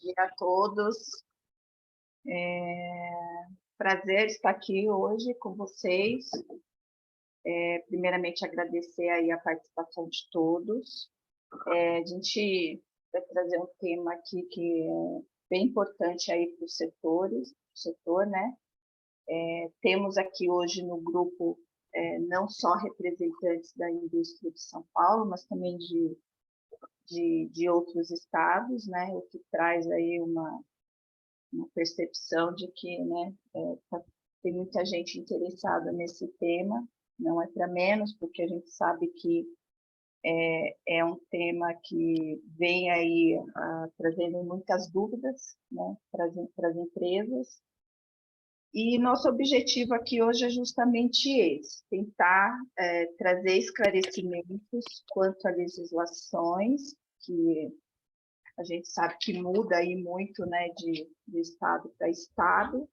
dia a todos. Prazer estar aqui hoje com vocês. Primeiramente, agradecer aí a participação de todos. A gente vai trazer um tema aqui que é bem importante aí para os setor, né? Temos aqui hoje no grupo não só representantes da indústria de São Paulo, mas também de outros estados, né? O que traz aí uma percepção de que, né, tem muita gente interessada nesse tema, não é para menos, porque a gente sabe que é um tema que vem aí trazendo muitas dúvidas, né, para as empresas. E nosso objetivo aqui hoje é justamente esse, tentar trazer esclarecimentos quanto a legislações, que a gente sabe que muda aí muito, né, de estado para estado,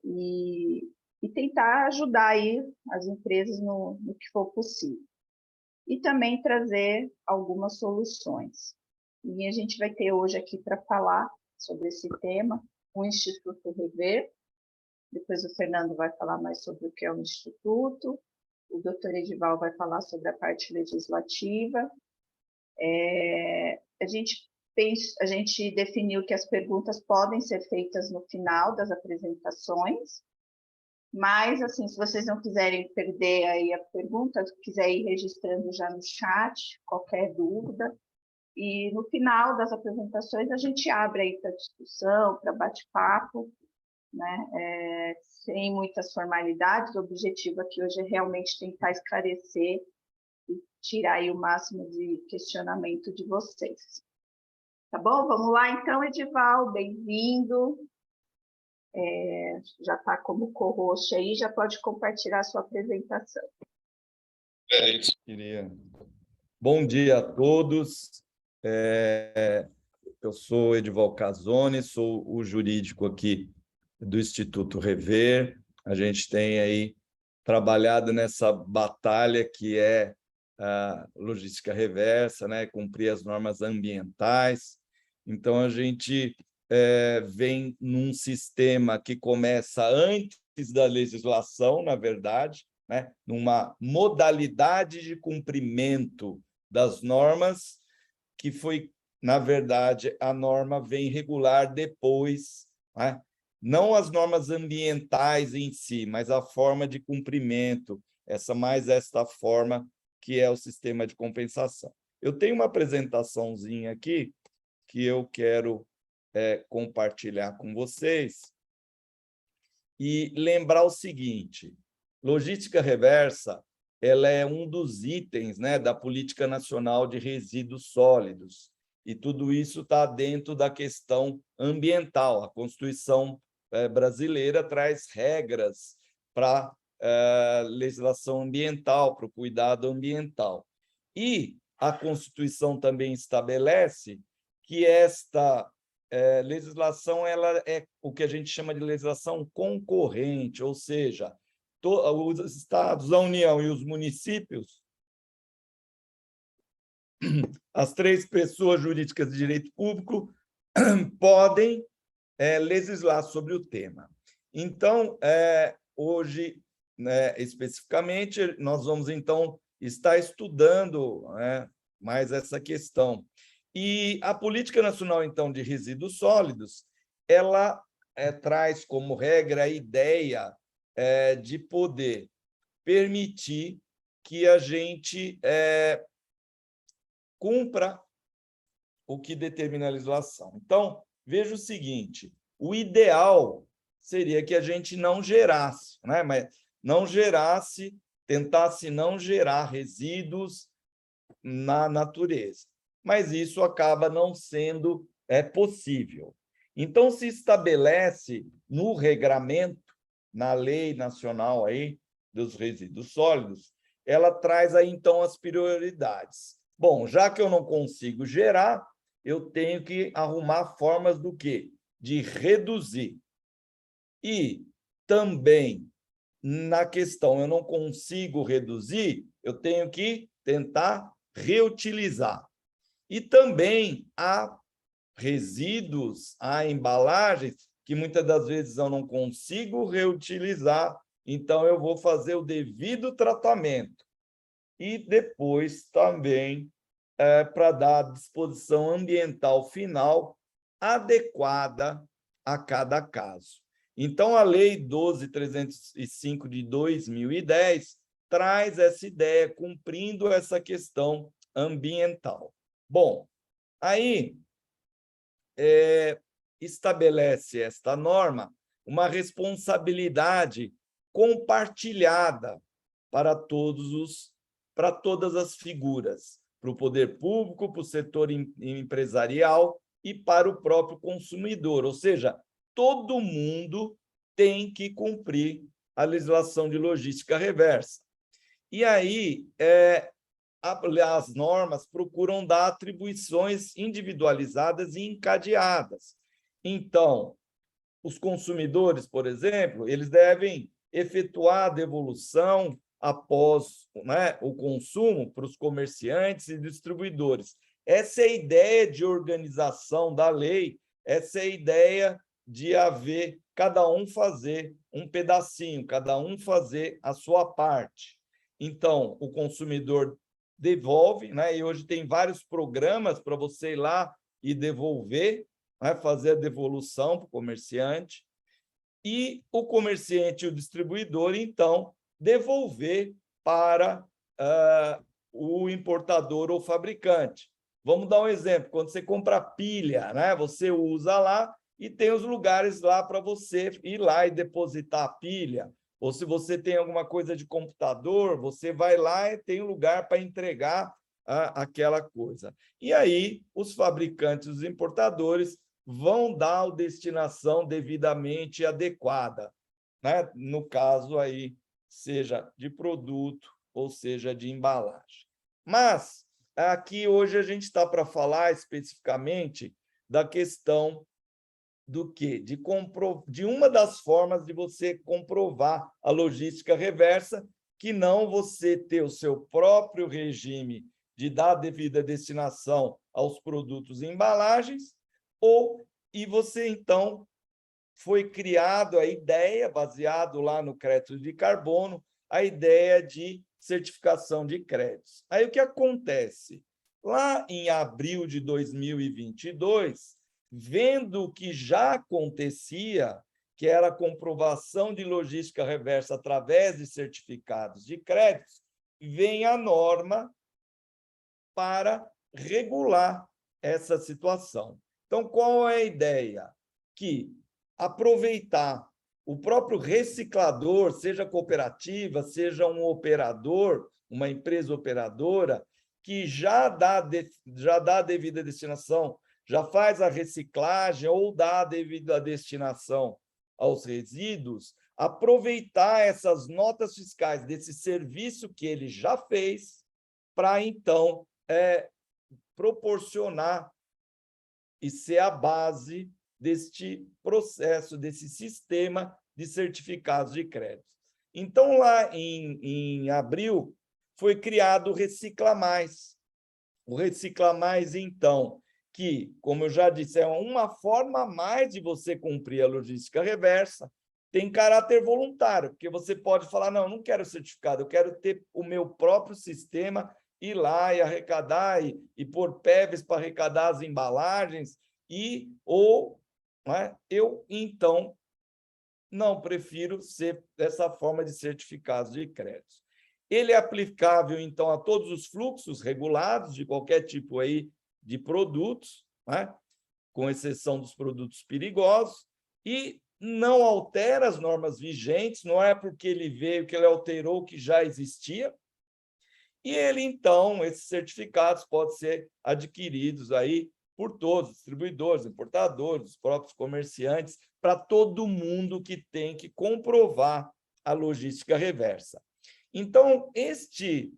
e tentar ajudar aí as empresas no que for possível. E também trazer algumas soluções. E a gente vai ter hoje aqui para falar sobre esse tema o Instituto Rever. Depois o Fernando vai falar mais sobre o que é o Instituto. O doutor Edival vai falar sobre a parte legislativa. A gente definiu que as perguntas podem ser feitas no final das apresentações, mas, assim, se vocês não quiserem perder aí a pergunta, quiser ir registrando já no chat, qualquer dúvida, e no final das apresentações a gente abre aí para discussão, para bate-papo, né? Sem muitas formalidades. O objetivo aqui hoje é realmente tentar esclarecer e tirar aí o máximo de questionamento de vocês. Tá bom? Vamos lá, então, Edival, bem-vindo. Já está como co-host aí, já pode compartilhar a sua apresentação. Bom dia a todos. Eu sou Edival Casoni, sou o jurídico aqui do Instituto Rever. A gente tem aí trabalhado nessa batalha que é a logística reversa, né? Cumprir as normas ambientais. Então, a gente vem num sistema que começa antes da legislação, na verdade, né? Numa modalidade de cumprimento das normas, que foi, na verdade, a norma vem regular depois, né? Não as normas ambientais em si, mas a forma de cumprimento, esta forma que é o sistema de compensação. Eu tenho uma apresentaçãozinha aqui que eu quero compartilhar com vocês e lembrar o seguinte: logística reversa, ela é um dos itens, né, da Política Nacional de Resíduos Sólidos, e tudo isso está dentro da questão ambiental. A Constituição brasileira traz regras para legislação ambiental, para o cuidado ambiental. E a Constituição também estabelece que esta legislação ela é o que a gente chama de legislação concorrente, ou seja, os estados, a União e os municípios, as três pessoas jurídicas de direito público, podem legislar sobre o tema. Então, hoje, né, especificamente, nós vamos, então, estar estudando, né, mais essa questão. E a Política Nacional, então, de Resíduos Sólidos, ela traz como regra a ideia de poder permitir que a gente cumpra o que determina a legislação. Então, veja o seguinte: o ideal seria que a gente não gerasse, né? Mas não gerasse, tentasse não gerar resíduos na natureza. Mas isso acaba não sendo possível. Então, se estabelece no regramento, na Lei Nacional aí dos Resíduos Sólidos, ela traz aí, então, as prioridades. Bom, já que eu não consigo gerar, eu tenho que arrumar formas do quê? De reduzir. E também, na questão, eu não consigo reduzir, eu tenho que tentar reutilizar. E também a resíduos, há embalagens que muitas das vezes eu não consigo reutilizar, então eu vou fazer o devido tratamento. E depois também para dar a disposição ambiental final adequada a cada caso. Então, a Lei 12.305 de 2010 traz essa ideia, cumprindo essa questão ambiental. Bom, aí estabelece esta norma uma responsabilidade compartilhada para todas as figuras, para o poder público, para o setor empresarial e para o próprio consumidor, ou seja, todo mundo tem que cumprir a legislação de logística reversa. E aí, as normas procuram dar atribuições individualizadas e encadeadas. Então, os consumidores, por exemplo, eles devem efetuar a devolução após, né, o consumo para os comerciantes e distribuidores. Essa é a ideia de organização da lei, essa é a ideia de haver cada um fazer um pedacinho, cada um fazer a sua parte. Então, o consumidor devolve, né, e hoje tem vários programas para você ir lá e devolver, né, fazer a devolução para o comerciante, e o comerciante e o distribuidor, então, devolver para o importador ou fabricante. Vamos dar um exemplo. Quando você compra pilha, né, você usa lá e tem os lugares lá para você ir lá e depositar a pilha. Ou se você tem alguma coisa de computador, você vai lá e tem um lugar para entregar aquela coisa. E aí, os fabricantes, os importadores, vão dar a destinação devidamente adequada, né? No caso aí, seja de produto ou seja de embalagem. Mas aqui hoje a gente está para falar especificamente da questão do quê? De uma das formas de você comprovar a logística reversa, que não você ter o seu próprio regime de dar a devida destinação aos produtos e embalagens, e você, então, foi criado a ideia, baseado lá no crédito de carbono, a ideia de certificação de créditos. Aí o que acontece? Lá em abril de 2022, vendo o que já acontecia, que era a comprovação de logística reversa através de certificados de créditos, vem a norma para regular essa situação. Então, qual é a ideia? Que aproveitar o próprio reciclador, seja cooperativa, seja um operador, uma empresa operadora, que já dá a devida destinação, já faz a reciclagem ou dá a devida destinação aos resíduos, aproveitar essas notas fiscais desse serviço que ele já fez para, então, proporcionar e ser a base deste processo, desse sistema de certificados de crédito. Então, lá em abril, foi criado o Recicla Mais. O Recicla Mais, então, que, como eu já disse, é uma forma a mais de você cumprir a logística reversa, tem caráter voluntário, porque você pode falar, não quero certificado, eu quero ter o meu próprio sistema, ir lá e arrecadar, e pôr PEVs para arrecadar as embalagens, né, eu, então, não prefiro ser dessa forma de certificados de crédito. Ele é aplicável, então, a todos os fluxos regulados de qualquer tipo aí de produtos, né, com exceção dos produtos perigosos, e não altera as normas vigentes, não é porque ele veio que ele alterou o que já existia. E ele, então, esses certificados podem ser adquiridos aí por todos, distribuidores, importadores, os próprios comerciantes, para todo mundo que tem que comprovar a logística reversa. Então, este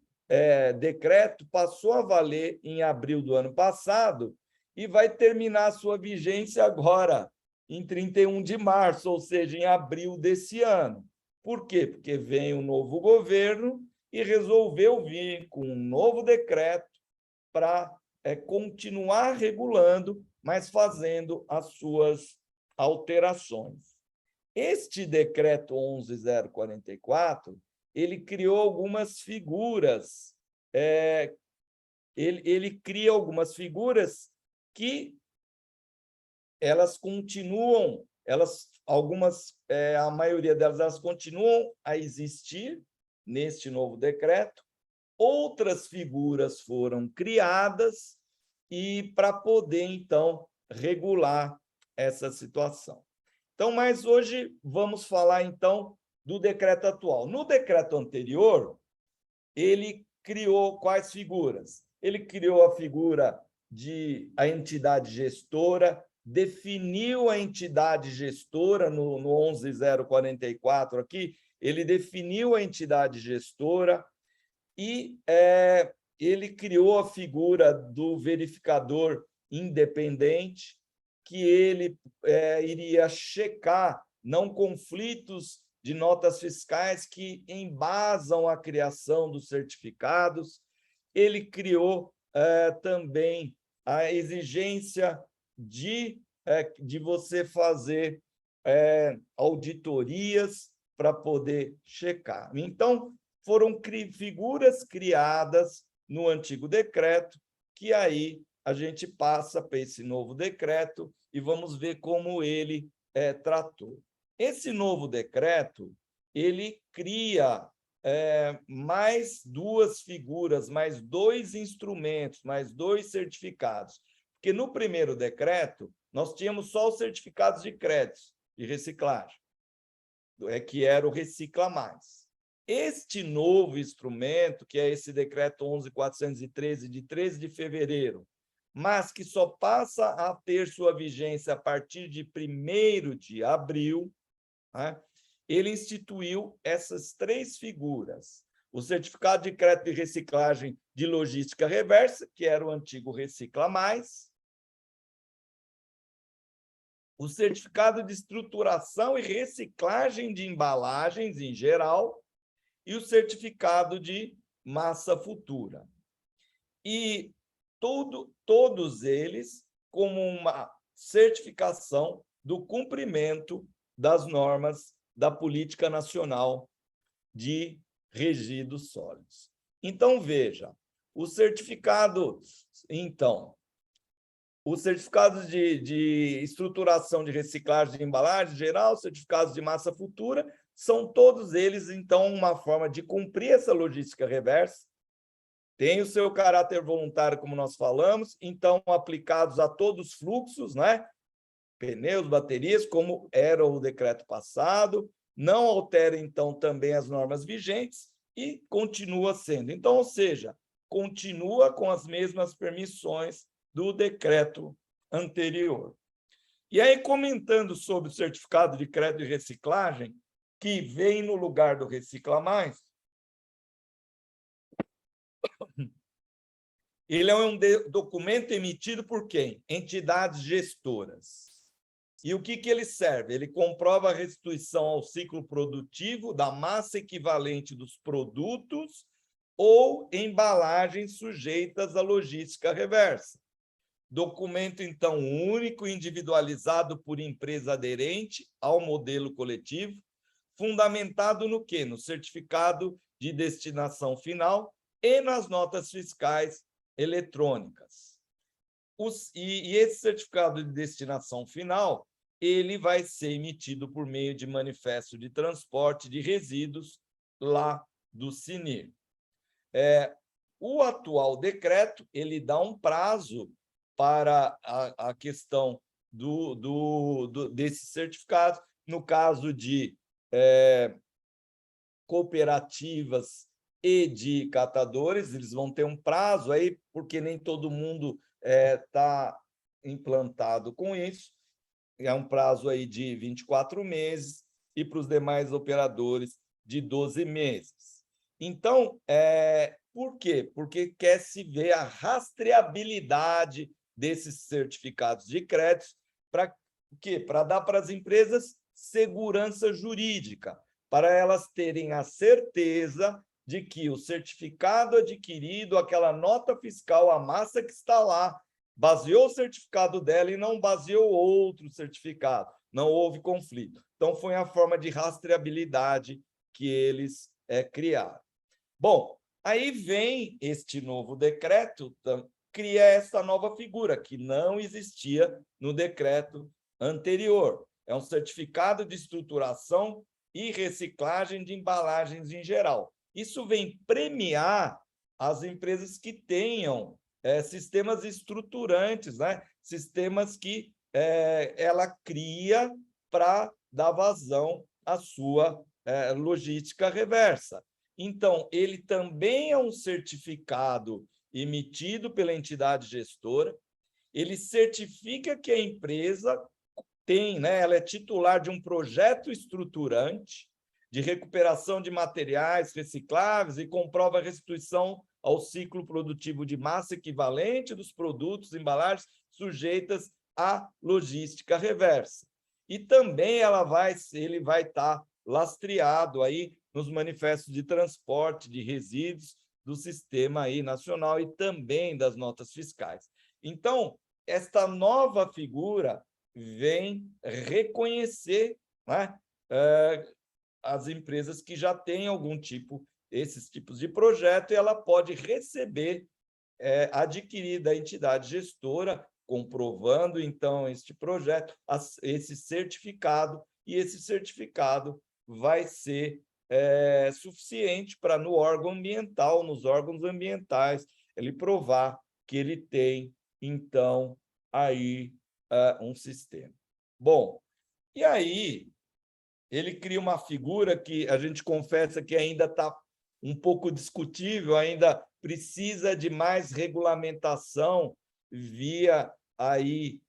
decreto passou a valer em abril do ano passado e vai terminar a sua vigência agora, em 31 de março, ou seja, em abril desse ano. Por quê? Porque vem um novo governo e resolveu vir com um novo decreto para continuar regulando, mas fazendo as suas alterações. Este decreto 11.044, ele criou algumas figuras, ele cria algumas figuras que elas continuam, a maioria delas, elas continuam a existir neste novo decreto. Outras figuras foram criadas e para poder, então, regular essa situação. Então, mas hoje vamos falar, então, do decreto atual. No decreto anterior, ele criou quais figuras? Ele criou a figura de a entidade gestora, definiu a entidade gestora no 11.044 aqui, ele definiu a entidade gestora e ele criou a figura do verificador independente, que ele iria checar não conflitos de notas fiscais que embasam a criação dos certificados. Ele criou também a exigência de você fazer auditorias para poder checar. Então, foram figuras criadas no antigo decreto, que aí a gente passa para esse novo decreto e vamos ver como ele tratou. Esse novo decreto, ele cria mais duas figuras, mais dois instrumentos, mais dois certificados. Porque no primeiro decreto, nós tínhamos só os certificados de crédito de reciclagem, que era o Recicla Mais. Este novo instrumento, que é esse decreto 11.413, de 13 de fevereiro, mas que só passa a ter sua vigência a partir de 1º de abril, né? Ele instituiu essas três figuras. O certificado de crédito de reciclagem de logística reversa, que era o antigo Recicla Mais, o certificado de estruturação e reciclagem de embalagens em geral e o certificado de massa futura. E todos eles como uma certificação do cumprimento das normas da Política Nacional de Resíduos Sólidos. Então, veja, o certificado, os certificados de estruturação de reciclagem de embalagem geral, certificados de massa futura, são todos eles, então, uma forma de cumprir essa logística reversa. Tem o seu caráter voluntário, como nós falamos, então, aplicados a todos os fluxos, né? Pneus, baterias, como era o decreto passado, não altera, então, também as normas vigentes e continua sendo. Então, ou seja, continua com as mesmas permissões do decreto anterior. E aí, comentando sobre o certificado de crédito de reciclagem, que vem no lugar do Recicla Mais, ele é um documento emitido por quem? Entidades gestoras. E o que ele serve? Ele comprova a restituição ao ciclo produtivo da massa equivalente dos produtos ou embalagens sujeitas à logística reversa. Documento, então, único, individualizado por empresa aderente ao modelo coletivo, fundamentado no quê? No certificado de destinação final e nas notas fiscais eletrônicas. E esse certificado de destinação final, ele vai ser emitido por meio de manifesto de transporte de resíduos lá do CINIR. O atual decreto, ele dá um prazo para a questão desse certificado, no caso de cooperativas e de catadores, eles vão ter um prazo aí, porque nem todo mundo está implantado com isso, é um prazo aí de 24 meses, e para os demais operadores de 12 meses. Então, por quê? Porque quer se ver a rastreabilidade desses certificados de crédito, para quê? Para dar para as empresas segurança jurídica, para elas terem a certeza de que o certificado adquirido, aquela nota fiscal, a massa que está lá, baseou o certificado dela e não baseou outro certificado. Não houve conflito. Então, foi a forma de rastreabilidade que eles criaram. Bom, aí vem este novo decreto, cria essa nova figura, que não existia no decreto anterior. É um certificado de estruturação e reciclagem de embalagens em geral. Isso vem premiar as empresas que tenham sistemas estruturantes, né? Sistemas que ela cria para dar vazão à sua logística reversa. Então, ele também é um certificado emitido pela entidade gestora, ele certifica que a empresa tem, né, ela é titular de um projeto estruturante de recuperação de materiais recicláveis e comprova a restituição ao ciclo produtivo de massa equivalente dos produtos, embalagens sujeitas à logística reversa. E também ele vai estar lastreado aí nos manifestos de transporte de resíduos do sistema aí nacional e também das notas fiscais. Então, esta nova figura vem reconhecer, né, as empresas que já têm esses tipos de projeto, e ela pode receber, adquirir da entidade gestora, comprovando, então, este projeto, esse certificado, e esse certificado vai ser suficiente para, no órgão ambiental, nos órgãos ambientais, ele provar que ele tem, então, aí um sistema. Bom, e aí ele cria uma figura que a gente confessa que ainda está um pouco discutível, ainda precisa de mais regulamentação via aí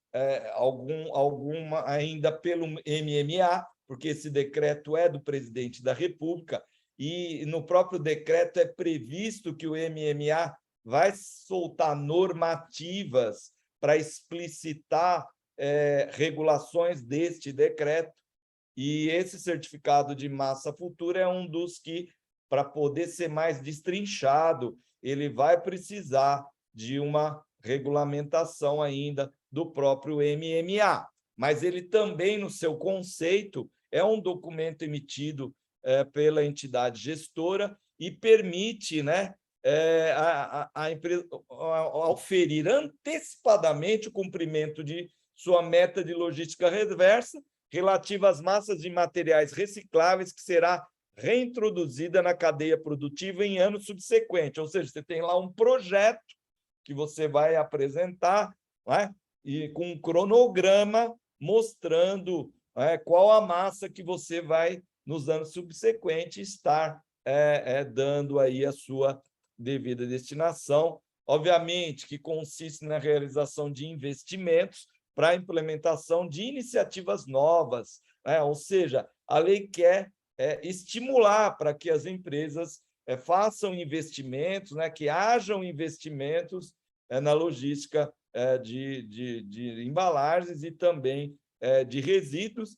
alguma ainda pelo MMA, porque esse decreto é do presidente da República, e no próprio decreto é previsto que o MMA vai soltar normativas para explicitar regulações deste decreto, e esse certificado de massa futura é um dos que, para poder ser mais destrinchado, ele vai precisar de uma regulamentação ainda do próprio MMA. Mas ele também, no seu conceito, é um documento emitido pela entidade gestora e permite, né, a empresa oferir antecipadamente o cumprimento de sua meta de logística reversa relativa às massas de materiais recicláveis que será reintroduzida na cadeia produtiva em ano subsequente. Ou seja, você tem lá um projeto que você vai apresentar, né? E com um cronograma mostrando qual a massa que você vai, nos anos subsequentes, estar dando aí a sua devida destinação. Obviamente que consiste na realização de investimentos para a implementação de iniciativas novas, né? Ou seja, a lei quer estimular para que as empresas façam investimentos, né? Que hajam investimentos na logística de embalagens e também de resíduos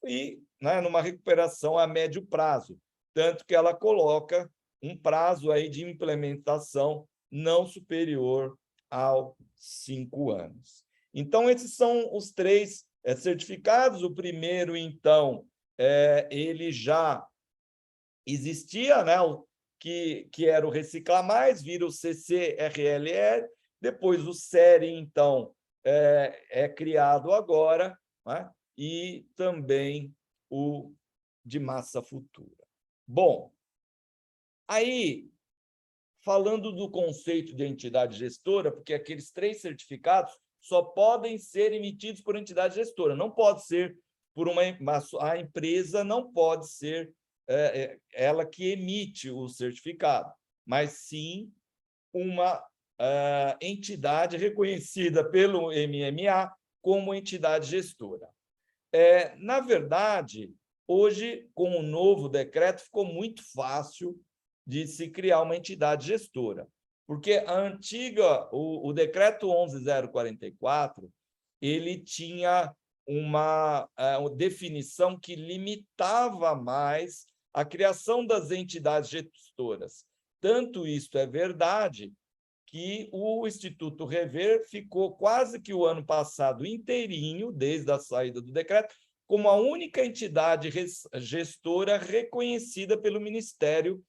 e, né, numa recuperação a médio prazo, tanto que ela coloca um prazo aí de implementação não superior aos 5 anos. Então, esses são os 3 certificados. O primeiro, então, ele já existia, né? Que era o Recicla Mais, vira o CCRLR, depois o SERI, então, é criado agora, né? E também o de massa futura. Bom, aí, falando do conceito de entidade gestora, porque aqueles 3 certificados só podem ser emitidos por entidade gestora, não pode ser por a empresa não pode ser ela que emite o certificado, mas sim uma entidade reconhecida pelo MMA como entidade gestora. Na verdade, hoje, com o novo decreto, ficou muito fácil de se criar uma entidade gestora, porque a antiga, o decreto 11.044, ele tinha uma definição que limitava mais a criação das entidades gestoras. Tanto isto é verdade que o Instituto Rever ficou quase que o ano passado inteirinho, desde a saída do decreto, como a única entidade gestora reconhecida pelo Ministério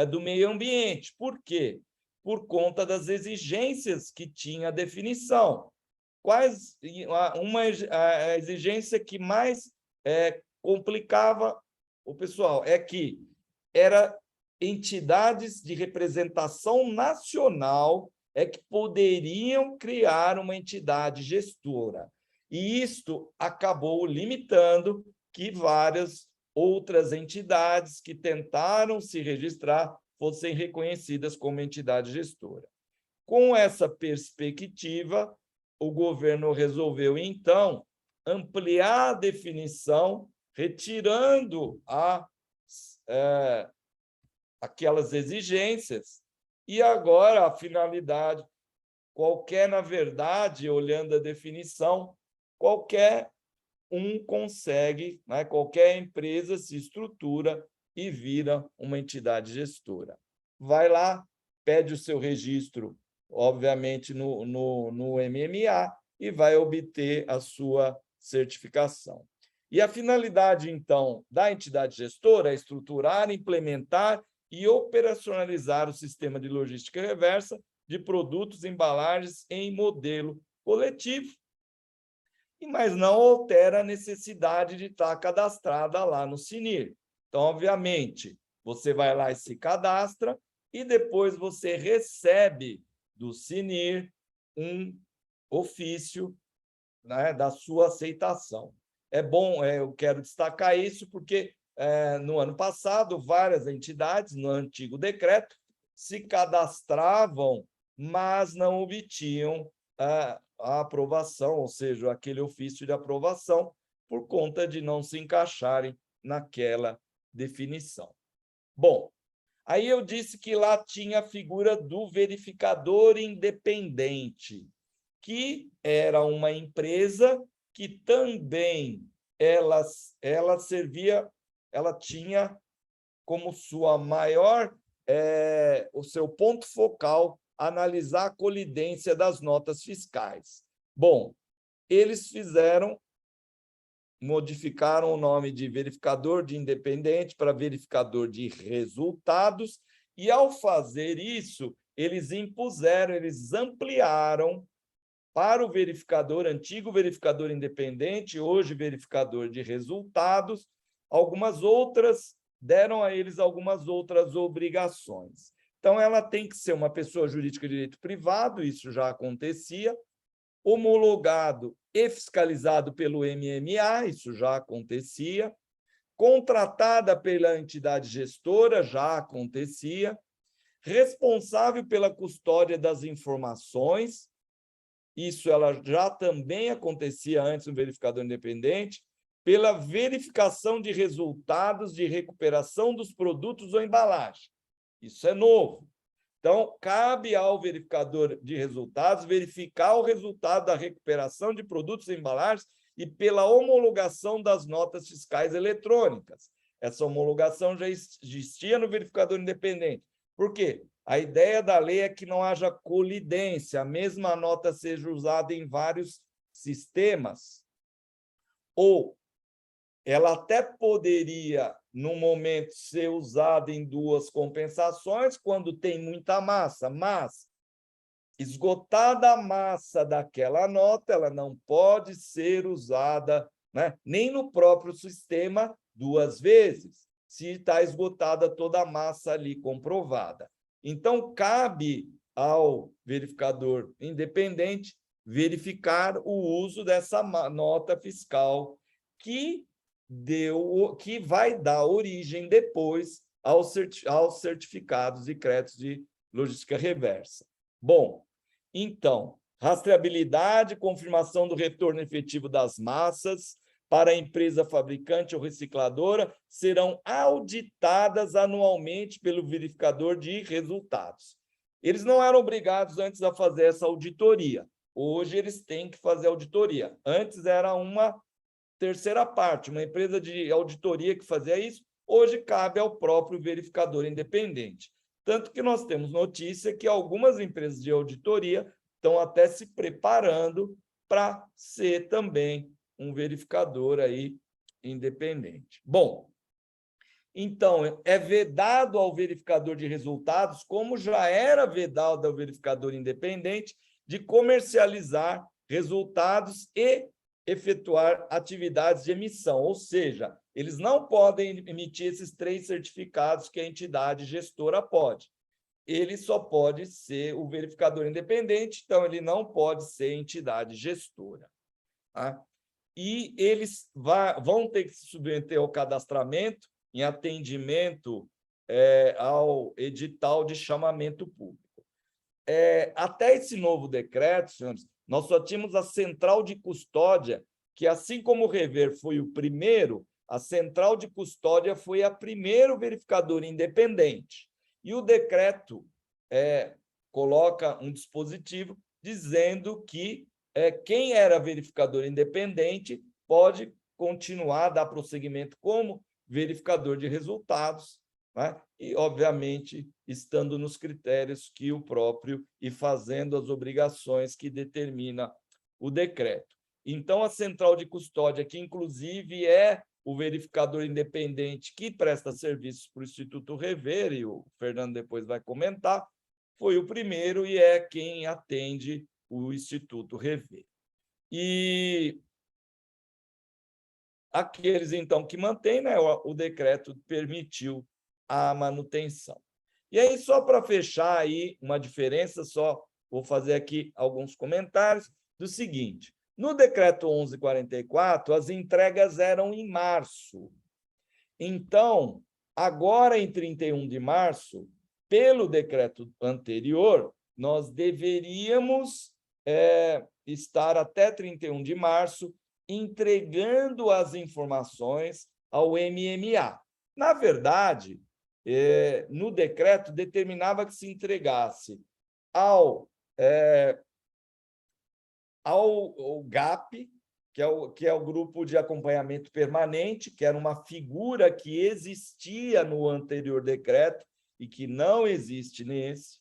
do Meio Ambiente. Por quê? Por conta das exigências que tinha a definição. A exigência que mais complicava o pessoal é que era entidades de representação nacional que poderiam criar uma entidade gestora. E isto acabou limitando que várias outras entidades que tentaram se registrar fossem reconhecidas como entidade gestora. Com essa perspectiva, o governo resolveu, então, ampliar a definição, retirando aquelas exigências, e agora a finalidade, na verdade, olhando a definição, qualquer um consegue, né? Qualquer empresa se estrutura e vira uma entidade gestora. Vai lá, pede o seu registro, obviamente, no MMA, e vai obter a sua certificação. E a finalidade, então, da entidade gestora é estruturar, implementar e operacionalizar o sistema de logística reversa de produtos e embalagens em modelo coletivo, mas não altera a necessidade de estar cadastrada lá no CNIR. Então, obviamente, você vai lá e se cadastra, e depois você recebe do CNIR um ofício, né, da sua aceitação. É bom, eu quero destacar isso, porque no ano passado, várias entidades, no antigo decreto, se cadastravam, mas não obtinham a aprovação, ou seja, aquele ofício de aprovação, por conta de não se encaixarem naquela definição. Bom, aí eu disse que lá tinha a figura do verificador independente, que era uma empresa que também ela tinha como sua maior, o seu ponto focal, analisar a colidência das notas fiscais. Bom, eles modificaram o nome de verificador de independente para verificador de resultados, e, ao fazer isso, eles ampliaram para o verificador, antigo verificador independente, hoje verificador de resultados, deram a eles algumas outras obrigações. Então, ela tem que ser uma pessoa jurídica de direito privado, isso já acontecia, homologado e fiscalizado pelo MMA, isso já acontecia, contratada pela entidade gestora, já acontecia, responsável pela custódia das informações, isso ela já também acontecia antes no verificador independente, pela verificação de resultados de recuperação dos produtos ou embalagem. Isso é novo. Então, cabe ao verificador de resultados verificar o resultado da recuperação de produtos e embalagens e pela homologação das notas fiscais eletrônicas. Essa homologação já existia no verificador independente. Por quê? A ideia da lei é que não haja colidência, a mesma nota seja usada em vários sistemas. Ou ela até poderia, no momento, ser usada em duas compensações, quando tem muita massa, mas, esgotada a massa daquela nota, ela não pode ser usada, né, nem no próprio sistema duas vezes, se está esgotada toda a massa ali comprovada. Então, cabe ao verificador independente verificar o uso dessa nota fiscal que vai dar origem depois aos certificados e créditos de logística reversa. Bom, então, rastreabilidade, confirmação do retorno efetivo das massas para a empresa fabricante ou recicladora serão auditadas anualmente pelo verificador de resultados. Eles não eram obrigados antes a fazer essa auditoria. Hoje eles têm que fazer auditoria. Antes era uma terceira parte, uma empresa de auditoria que fazia isso, hoje cabe ao próprio verificador independente. Tanto que nós temos notícia que algumas empresas de auditoria estão até se preparando para ser também um verificador aí independente. Bom, então, é vedado ao verificador de resultados, como já era vedado ao verificador independente, de comercializar resultados e efetuar atividades de emissão, ou seja, eles não podem emitir esses 3 certificados que a entidade gestora pode. Ele só pode ser o verificador independente, então ele não pode ser entidade gestora. Tá? E eles vão ter que se submeter ao cadastramento em atendimento ao edital de chamamento público. Até esse novo decreto, senhores, nós só tínhamos a central de custódia, que, assim como o Rever foi o primeiro, a central de custódia foi a primeiro verificador independente. E o decreto coloca um dispositivo dizendo que quem era verificador independente pode continuar a dar prosseguimento como verificador de resultados, né? E, obviamente, estando nos critérios que o próprio e fazendo as obrigações que determina o decreto. Então, a central de custódia, que inclusive é o verificador independente que presta serviços para o Instituto Rever, e o Fernando depois vai comentar, foi o primeiro e é quem atende o Instituto Rever. E aqueles, então, que mantêm, né, o decreto permitiu a manutenção. E aí, só para fechar aí uma diferença, só vou fazer aqui alguns comentários do seguinte: no decreto 1144, as entregas eram em março. Então, agora, em 31 de março, pelo decreto anterior, nós deveríamos estar até 31 de março entregando as informações ao MMA. Na verdade, no decreto, determinava que se entregasse ao GAP, que é o Grupo de Acompanhamento Permanente, que era uma figura que existia no anterior decreto e que não existe nesse.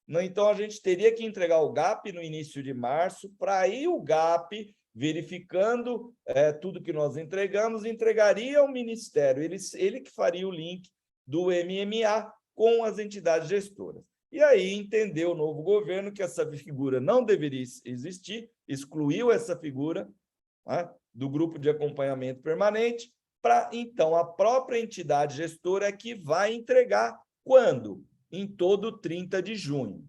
Então, a gente teria que entregar o GAP no início de março, para aí o GAP, verificando tudo que nós entregamos, entregaria ao Ministério. Ele que faria o link do MMA com as entidades gestoras. E aí entendeu o novo governo que essa figura não deveria existir, excluiu essa figura, né, do grupo de acompanhamento permanente, para, então, a própria entidade gestora é que vai entregar quando? Em todo 30 de junho.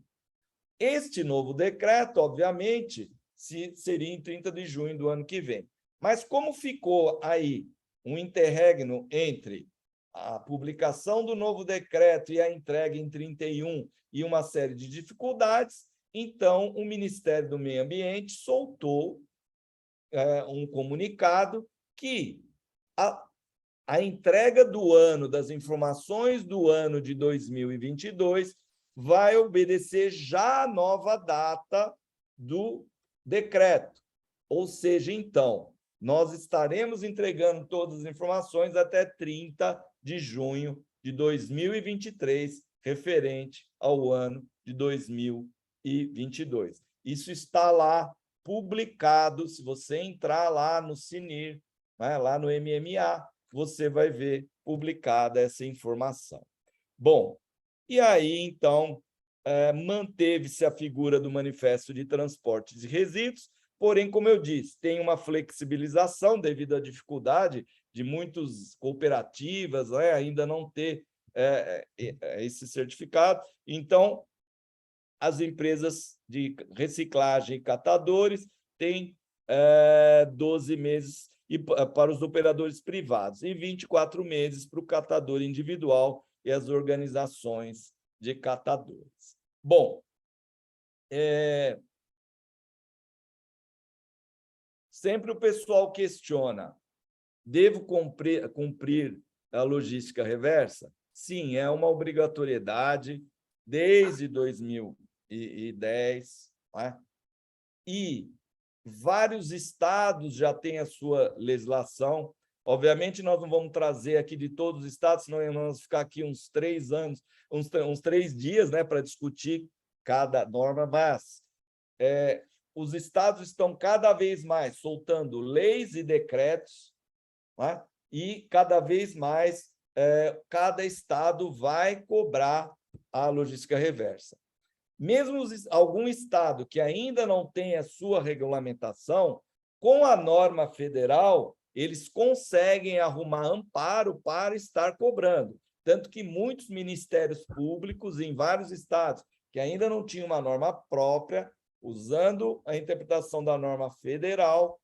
Este novo decreto, obviamente, seria em 30 de junho do ano que vem. Mas como ficou aí um interregno entre a publicação do novo decreto e a entrega em 31 e uma série de dificuldades, então o Ministério do Meio Ambiente soltou um comunicado que a entrega do ano, das informações do ano de 2022, vai obedecer já a nova data do decreto. Ou seja, então, nós estaremos entregando todas as informações até 30 de junho de 2023, referente ao ano de 2022. Isso está lá publicado. Se você entrar lá no CNIR, né, lá no MMA, você vai ver publicada essa informação. Bom, e aí, então, manteve-se a figura do manifesto de transporte de resíduos, porém, como eu disse, tem uma flexibilização devido à dificuldade de muitas cooperativas, né, ainda não ter esse certificado. Então, as empresas de reciclagem e catadores têm 12 meses para os operadores privados e 24 meses para o catador individual e as organizações de catadores. Bom, sempre o pessoal questiona: devo cumprir a logística reversa? Sim, é uma obrigatoriedade desde 2010, né? E vários estados já têm a sua legislação. Obviamente, nós não vamos trazer aqui de todos os estados, senão nós vamos ficar aqui uns 3 anos, uns 3 dias, né, para discutir cada norma, mas os estados estão cada vez mais soltando leis e decretos, né, e cada vez mais cada estado vai cobrar a logística reversa. Mesmo algum estado que ainda não tem a sua regulamentação, com a norma federal, eles conseguem arrumar amparo para estar cobrando. Tanto que muitos ministérios públicos em vários estados que ainda não tinham uma norma própria, usando a interpretação da norma federal,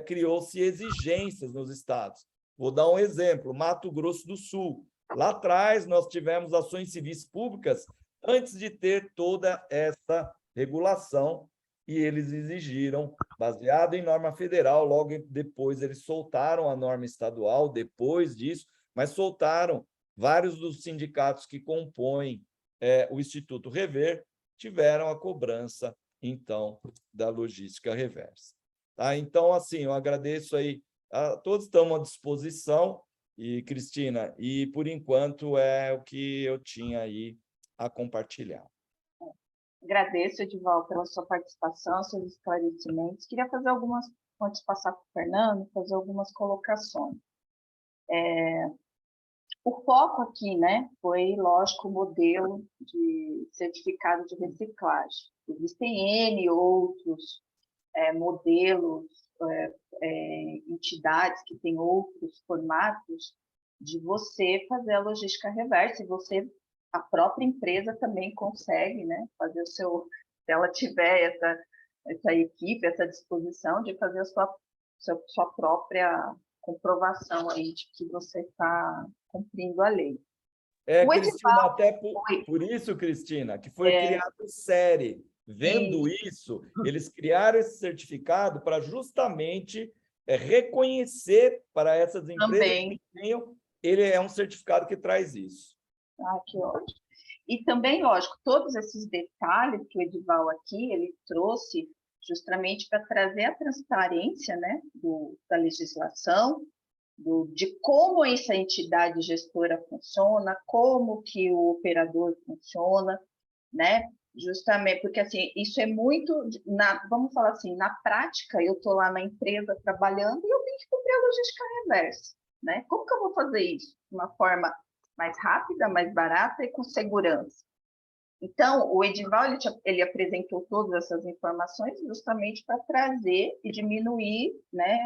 criou-se exigências nos estados. Vou dar um exemplo, Mato Grosso do Sul. Lá atrás, nós tivemos ações civis públicas antes de ter toda essa regulação, e eles exigiram, baseado em norma federal, logo depois eles soltaram a norma estadual, depois disso, mas soltaram vários dos sindicatos que compõem o Instituto Rever, tiveram a cobrança, então, da logística reversa. Tá? Então, assim, eu agradeço aí, todos estão à disposição, e Cristina, e por enquanto é o que eu tinha aí a compartilhar. Agradeço, Edivaldo, pela sua participação, seus esclarecimentos. Queria fazer algumas, antes de passar para o Fernando, fazer algumas colocações. O foco aqui, né, foi, lógico, o modelo de certificado de reciclagem. Existem N outros modelos, entidades que têm outros formatos de você fazer a logística reversa, e você, a própria empresa também consegue, né, fazer o seu, se ela tiver essa equipe, essa disposição de fazer a sua própria comprovação aí de que você está cumprindo a lei. Cristina, até por isso, Cristina, que foi criado série. Vendo isso, eles criaram esse certificado para justamente reconhecer para essas empresas também, que tenham, ele é um certificado que traz isso. Que ótimo. E também, lógico, todos esses detalhes que o Edival aqui, ele trouxe justamente para trazer a transparência, né, da legislação, de como essa entidade gestora funciona, como que o operador funciona, né? Justamente porque assim, isso é muito, vamos falar assim, na prática, eu estou lá na empresa trabalhando e eu tenho que cumprir a logística reversa, né? Como que eu vou fazer isso? De uma forma mais rápida, mais barata e com segurança. Então, o Edival, ele apresentou todas essas informações justamente para trazer e diminuir, né,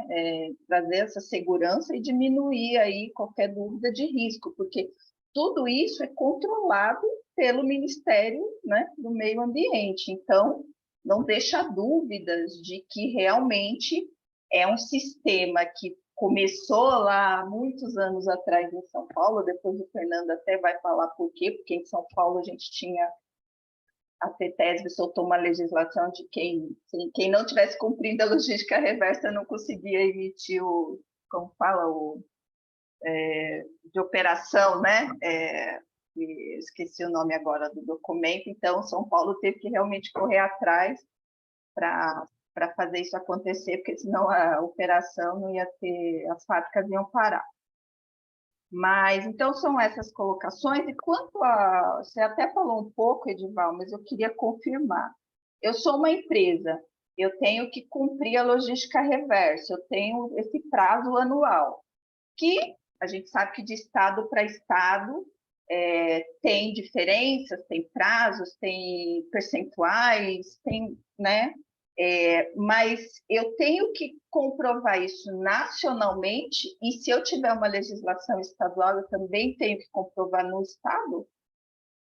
trazer essa segurança e diminuir aí qualquer dúvida de risco, porque tudo isso é controlado pelo Ministério, né, do Meio Ambiente. Então, não deixa dúvidas de que realmente é um sistema que começou lá muitos anos atrás em São Paulo, depois o Fernando até vai falar por quê, porque em São Paulo a gente tinha, a CETESB soltou uma legislação de quem não tivesse cumprido a logística reversa não conseguia emitir como fala, de operação, né? Esqueci o nome agora do documento, então São Paulo teve que realmente correr atrás para fazer isso acontecer, porque senão a operação não ia ter, as fábricas iam parar. Mas, então, são essas colocações. E quanto a... Você até falou um pouco, Edival, mas eu queria confirmar. Eu sou uma empresa, eu tenho que cumprir a logística reversa, eu tenho esse prazo anual, que a gente sabe que de estado para estado tem diferenças, tem prazos, tem percentuais, tem, né? Mas eu tenho que comprovar isso nacionalmente, e se eu tiver uma legislação estadual, eu também tenho que comprovar no estado?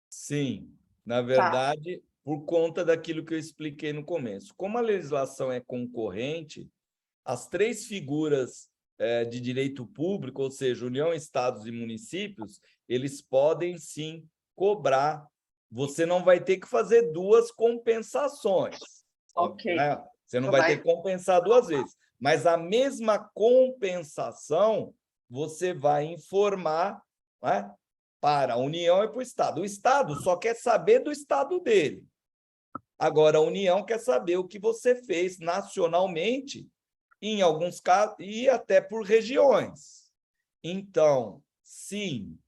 Sim, na verdade, por conta daquilo que eu expliquei no começo. Como a legislação é concorrente, as 3 figuras de direito público, ou seja, União, Estados e municípios, eles podem sim cobrar. Você não vai ter que fazer 2 compensações. Ok. Né? Você não vai ter que compensar 2 vezes, mas a mesma compensação você vai informar, né, para a União e para o Estado. O Estado só quer saber do Estado dele. Agora, a União quer saber o que você fez nacionalmente, em alguns casos, e até por regiões. Então, sim,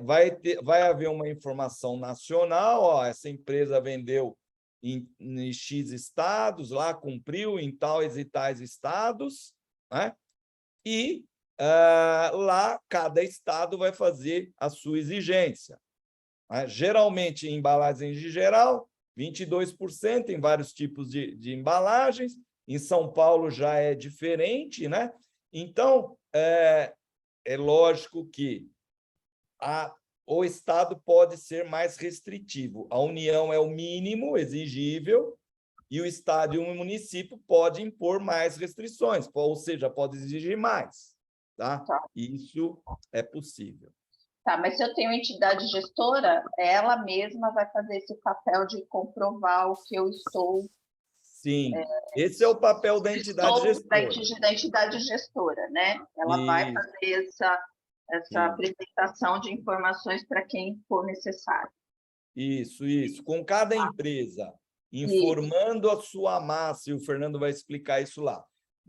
vai haver uma informação nacional, ó, essa empresa vendeu em X estados, lá cumpriu em tais e tais estados, né? E lá cada estado vai fazer a sua exigência. Né? Geralmente, em embalagens em geral, 22% em vários tipos de embalagens. Em São Paulo já é diferente, né? Então, é lógico que o Estado pode ser mais restritivo. A União é o mínimo exigível e o Estado e o município podem impor mais restrições, ou seja, pode exigir mais. Tá? Isso é possível. Tá, mas se eu tenho entidade gestora, ela mesma vai fazer esse papel de comprovar o que eu estou... Sim, esse é o papel da entidade gestora. Da entidade gestora, né? Ela vai fazer essa apresentação de informações para quem for necessário. Isso. Com cada empresa informando a sua massa, e o Fernando vai explicar isso lá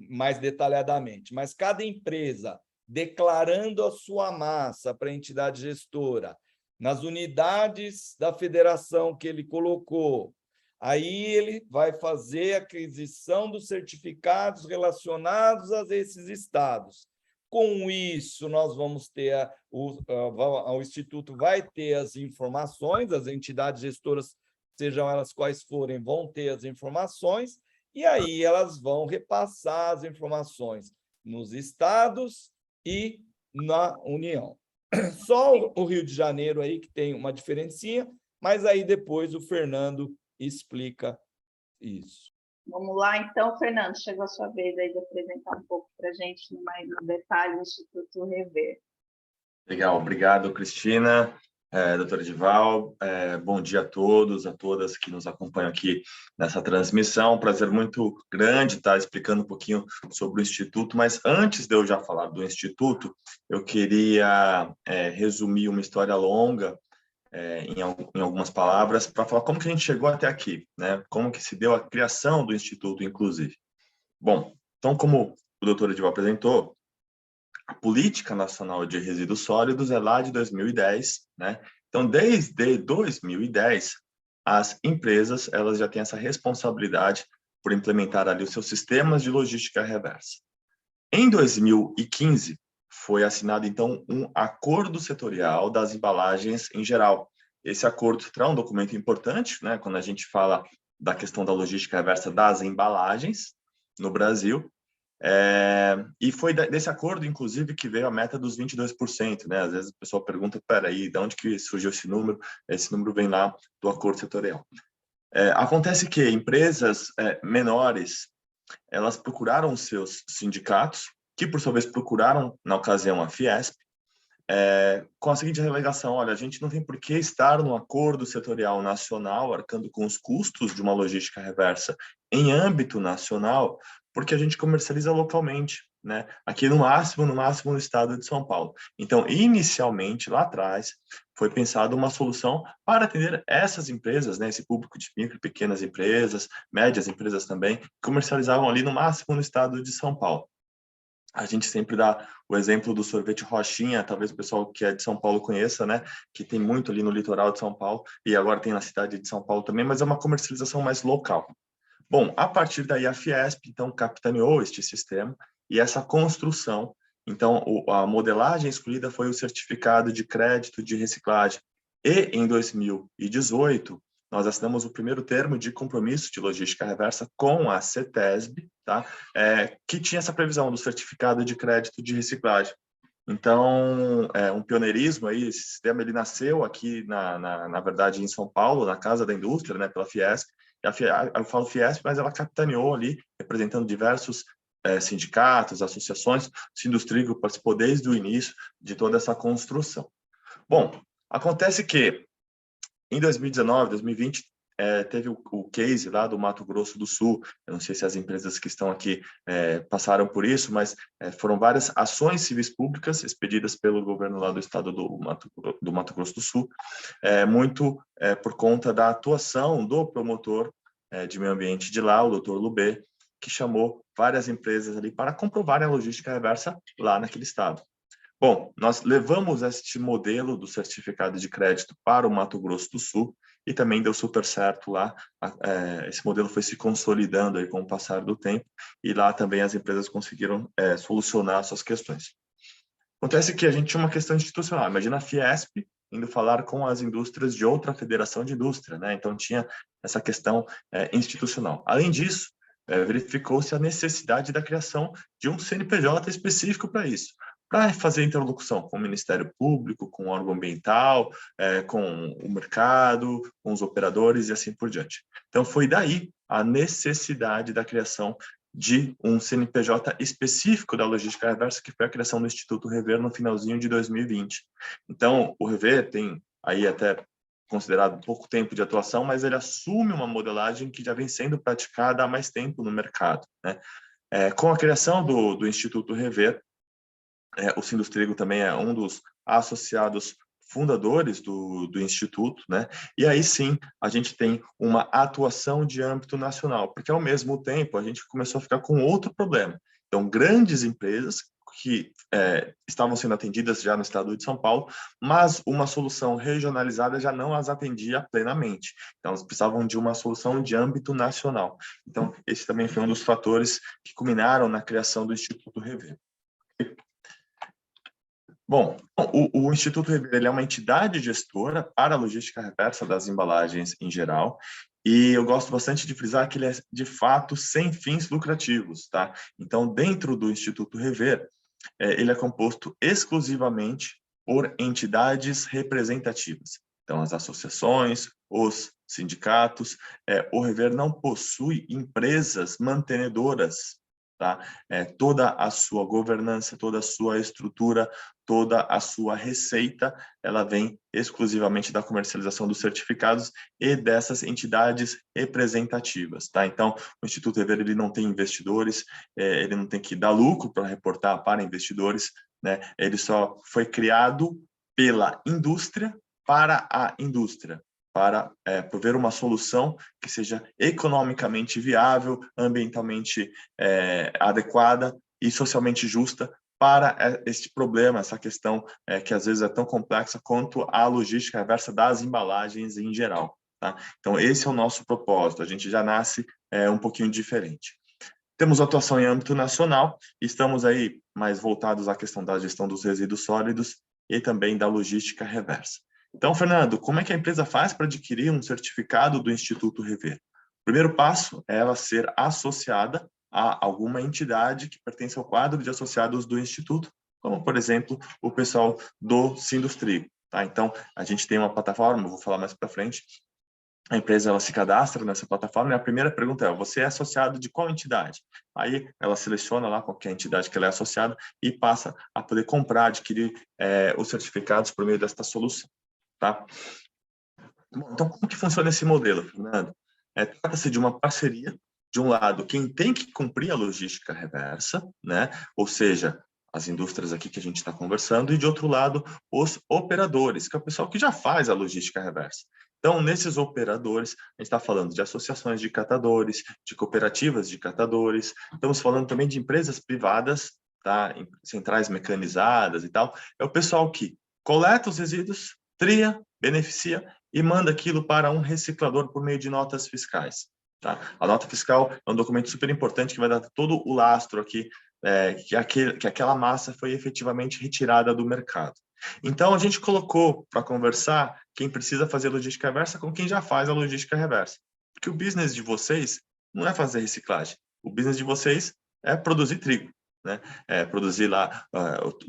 mais detalhadamente, mas cada empresa declarando a sua massa para a entidade gestora, nas unidades da federação que ele colocou, aí ele vai fazer a aquisição dos certificados relacionados a esses estados. Com isso, nós vamos ter, o Instituto vai ter as informações, as entidades gestoras, sejam elas quais forem, vão ter as informações, e aí elas vão repassar as informações nos estados e na União. Só o Rio de Janeiro aí que tem uma diferencinha, mas aí depois o Fernando explica isso. Vamos lá, então, Fernando, chegou a sua vez aí de apresentar um pouco para a gente mais no detalhe o Instituto Rever. Legal, obrigado, Cristina, doutora Edival, bom dia a todos, a todas que nos acompanham aqui nessa transmissão, prazer muito grande estar explicando um pouquinho sobre o Instituto, mas antes de eu já falar do Instituto, eu queria resumir uma história longa em algumas palavras, para falar como que a gente chegou até aqui, né? Como que se deu a criação do Instituto, inclusive. Bom, então, como o doutor Edival apresentou, a Política Nacional de Resíduos Sólidos é lá de 2010, né? Então, desde 2010, as empresas elas já têm essa responsabilidade por implementar ali os seus sistemas de logística reversa. Em 2015, foi assinado, então, um acordo setorial das embalagens em geral. Esse acordo traz um documento importante, né, quando a gente fala da questão da logística reversa das embalagens no Brasil, e foi desse acordo, inclusive, que veio a meta dos 22%, né? Às vezes o pessoal pergunta, peraí, de onde que surgiu esse número? Esse número vem lá do acordo setorial. Acontece que empresas menores, elas procuraram seus sindicatos, que por sua vez procuraram, na ocasião, a Fiesp, com a seguinte alegação: olha, a gente não tem por que estar no acordo setorial nacional, arcando com os custos de uma logística reversa em âmbito nacional, porque a gente comercializa localmente, né? Aqui no máximo no estado de São Paulo. Então, inicialmente, lá atrás, foi pensada uma solução para atender essas empresas, né? Esse público de micro e pequenas empresas, médias empresas também, que comercializavam ali no máximo no estado de São Paulo. A gente sempre dá o exemplo do sorvete Rochinha, talvez o pessoal que é de São Paulo conheça, né? Que tem muito ali no litoral de São Paulo, e agora tem na cidade de São Paulo também, mas é uma comercialização mais local. Bom, a partir daí a Fiesp, então, capitaneou este sistema e essa construção. Então, a modelagem escolhida foi o certificado de crédito de reciclagem. E, em 2018, nós assinamos o primeiro termo de compromisso de logística reversa com a CETESB, tá? Que tinha essa previsão do certificado de crédito de reciclagem. Então, um pioneirismo aí, esse sistema ele nasceu aqui, na verdade, em São Paulo, na Casa da Indústria, né, pela Fiesp. Eu falo Fiesp, mas ela capitaneou ali, representando diversos sindicatos, associações. O Sindustrigo participou desde o início de toda essa construção. Bom, acontece que em 2019, 2020, teve o case lá do Mato Grosso do Sul. Eu não sei se as empresas que estão aqui passaram por isso, mas foram várias ações civis públicas expedidas pelo governo lá do estado do Mato Grosso do Sul, muito por conta da atuação do promotor de meio ambiente de lá, o doutor Lubê, que chamou várias empresas ali para comprovarem a logística reversa lá naquele estado. Bom, nós levamos este modelo do certificado de crédito para o Mato Grosso do Sul e também deu super certo lá. Esse modelo foi se consolidando aí com o passar do tempo e lá também as empresas conseguiram solucionar suas questões. Acontece que a gente tinha uma questão institucional. Imagina a Fiesp indo falar com as indústrias de outra federação de indústria, né? Então tinha essa questão institucional. Além disso, verificou-se a necessidade da criação de um CNPJ específico para isso, para fazer interlocução com o Ministério Público, com o órgão ambiental, com o mercado, com os operadores e assim por diante. Então foi daí a necessidade da criação de um CNPJ específico da logística reversa, que foi a criação do Instituto Rever no finalzinho de 2020. Então, o Rever tem aí até considerado pouco tempo de atuação, mas ele assume uma modelagem que já vem sendo praticada há mais tempo no mercado, né? Com a criação do Instituto Rever, o Sindustrigo também é um dos associados fundadores do Instituto, né? E aí sim a gente tem uma atuação de âmbito nacional, porque ao mesmo tempo a gente começou a ficar com outro problema. Então, grandes empresas que estavam sendo atendidas já no estado de São Paulo, mas uma solução regionalizada já não as atendia plenamente. Então, elas precisavam de uma solução de âmbito nacional. Então, esse também foi um dos fatores que culminaram na criação do Instituto Rever. Bom, o Instituto Rever ele é uma entidade gestora para a logística reversa das embalagens em geral, e eu gosto bastante de frisar que ele é, de fato, sem fins lucrativos, tá? Então, dentro do Instituto Rever, ele é composto exclusivamente por entidades representativas. Então, as associações, os sindicatos, o Rever não possui empresas mantenedoras, tá? Toda a sua governança, toda a sua estrutura, toda a sua receita, ela vem exclusivamente da comercialização dos certificados e dessas entidades representativas, tá? Então, o Instituto Rever, ele não tem investidores, ele não tem que dar lucro para reportar para investidores, né? Ele só foi criado pela indústria para a indústria, para prover uma solução que seja economicamente viável, ambientalmente adequada e socialmente justa para este problema, essa questão que às vezes é tão complexa quanto a logística reversa das embalagens em geral, tá? Então, esse é o nosso propósito, a gente já nasce um pouquinho diferente. Temos atuação em âmbito nacional, estamos aí mais voltados à questão da gestão dos resíduos sólidos e também da logística reversa. Então, Fernando, como é que a empresa faz para adquirir um certificado do Instituto Rever? O primeiro passo é ela ser associada a alguma entidade que pertence ao quadro de associados do Instituto, como, por exemplo, o pessoal do Sindustrigo, tá? Então, a gente tem uma plataforma, vou falar mais para frente, a empresa ela se cadastra nessa plataforma e a primeira pergunta é: você é associado de qual entidade? Aí ela seleciona lá qualquer entidade que ela é associada e passa a poder comprar, adquirir os certificados por meio desta solução, tá? Bom, então, como que funciona esse modelo, Fernando? Trata-se de uma parceria. De um lado, quem tem que cumprir a logística reversa, né? Ou seja, as indústrias aqui que a gente está conversando, e de outro lado, os operadores, que é o pessoal que já faz a logística reversa. Então, nesses operadores, a gente está falando de associações de catadores, de cooperativas de catadores, estamos falando também de empresas privadas, tá? Centrais mecanizadas e tal. É o pessoal que coleta os resíduos, tria, beneficia e manda aquilo para um reciclador por meio de notas fiscais. Tá? A nota fiscal é um documento super importante que vai dar todo o lastro aqui que aquela massa foi efetivamente retirada do mercado. Então, a gente colocou para conversar quem precisa fazer logística reversa com quem já faz a logística reversa. Porque o business de vocês não é fazer reciclagem. O business de vocês é produzir trigo, né? Produzir lá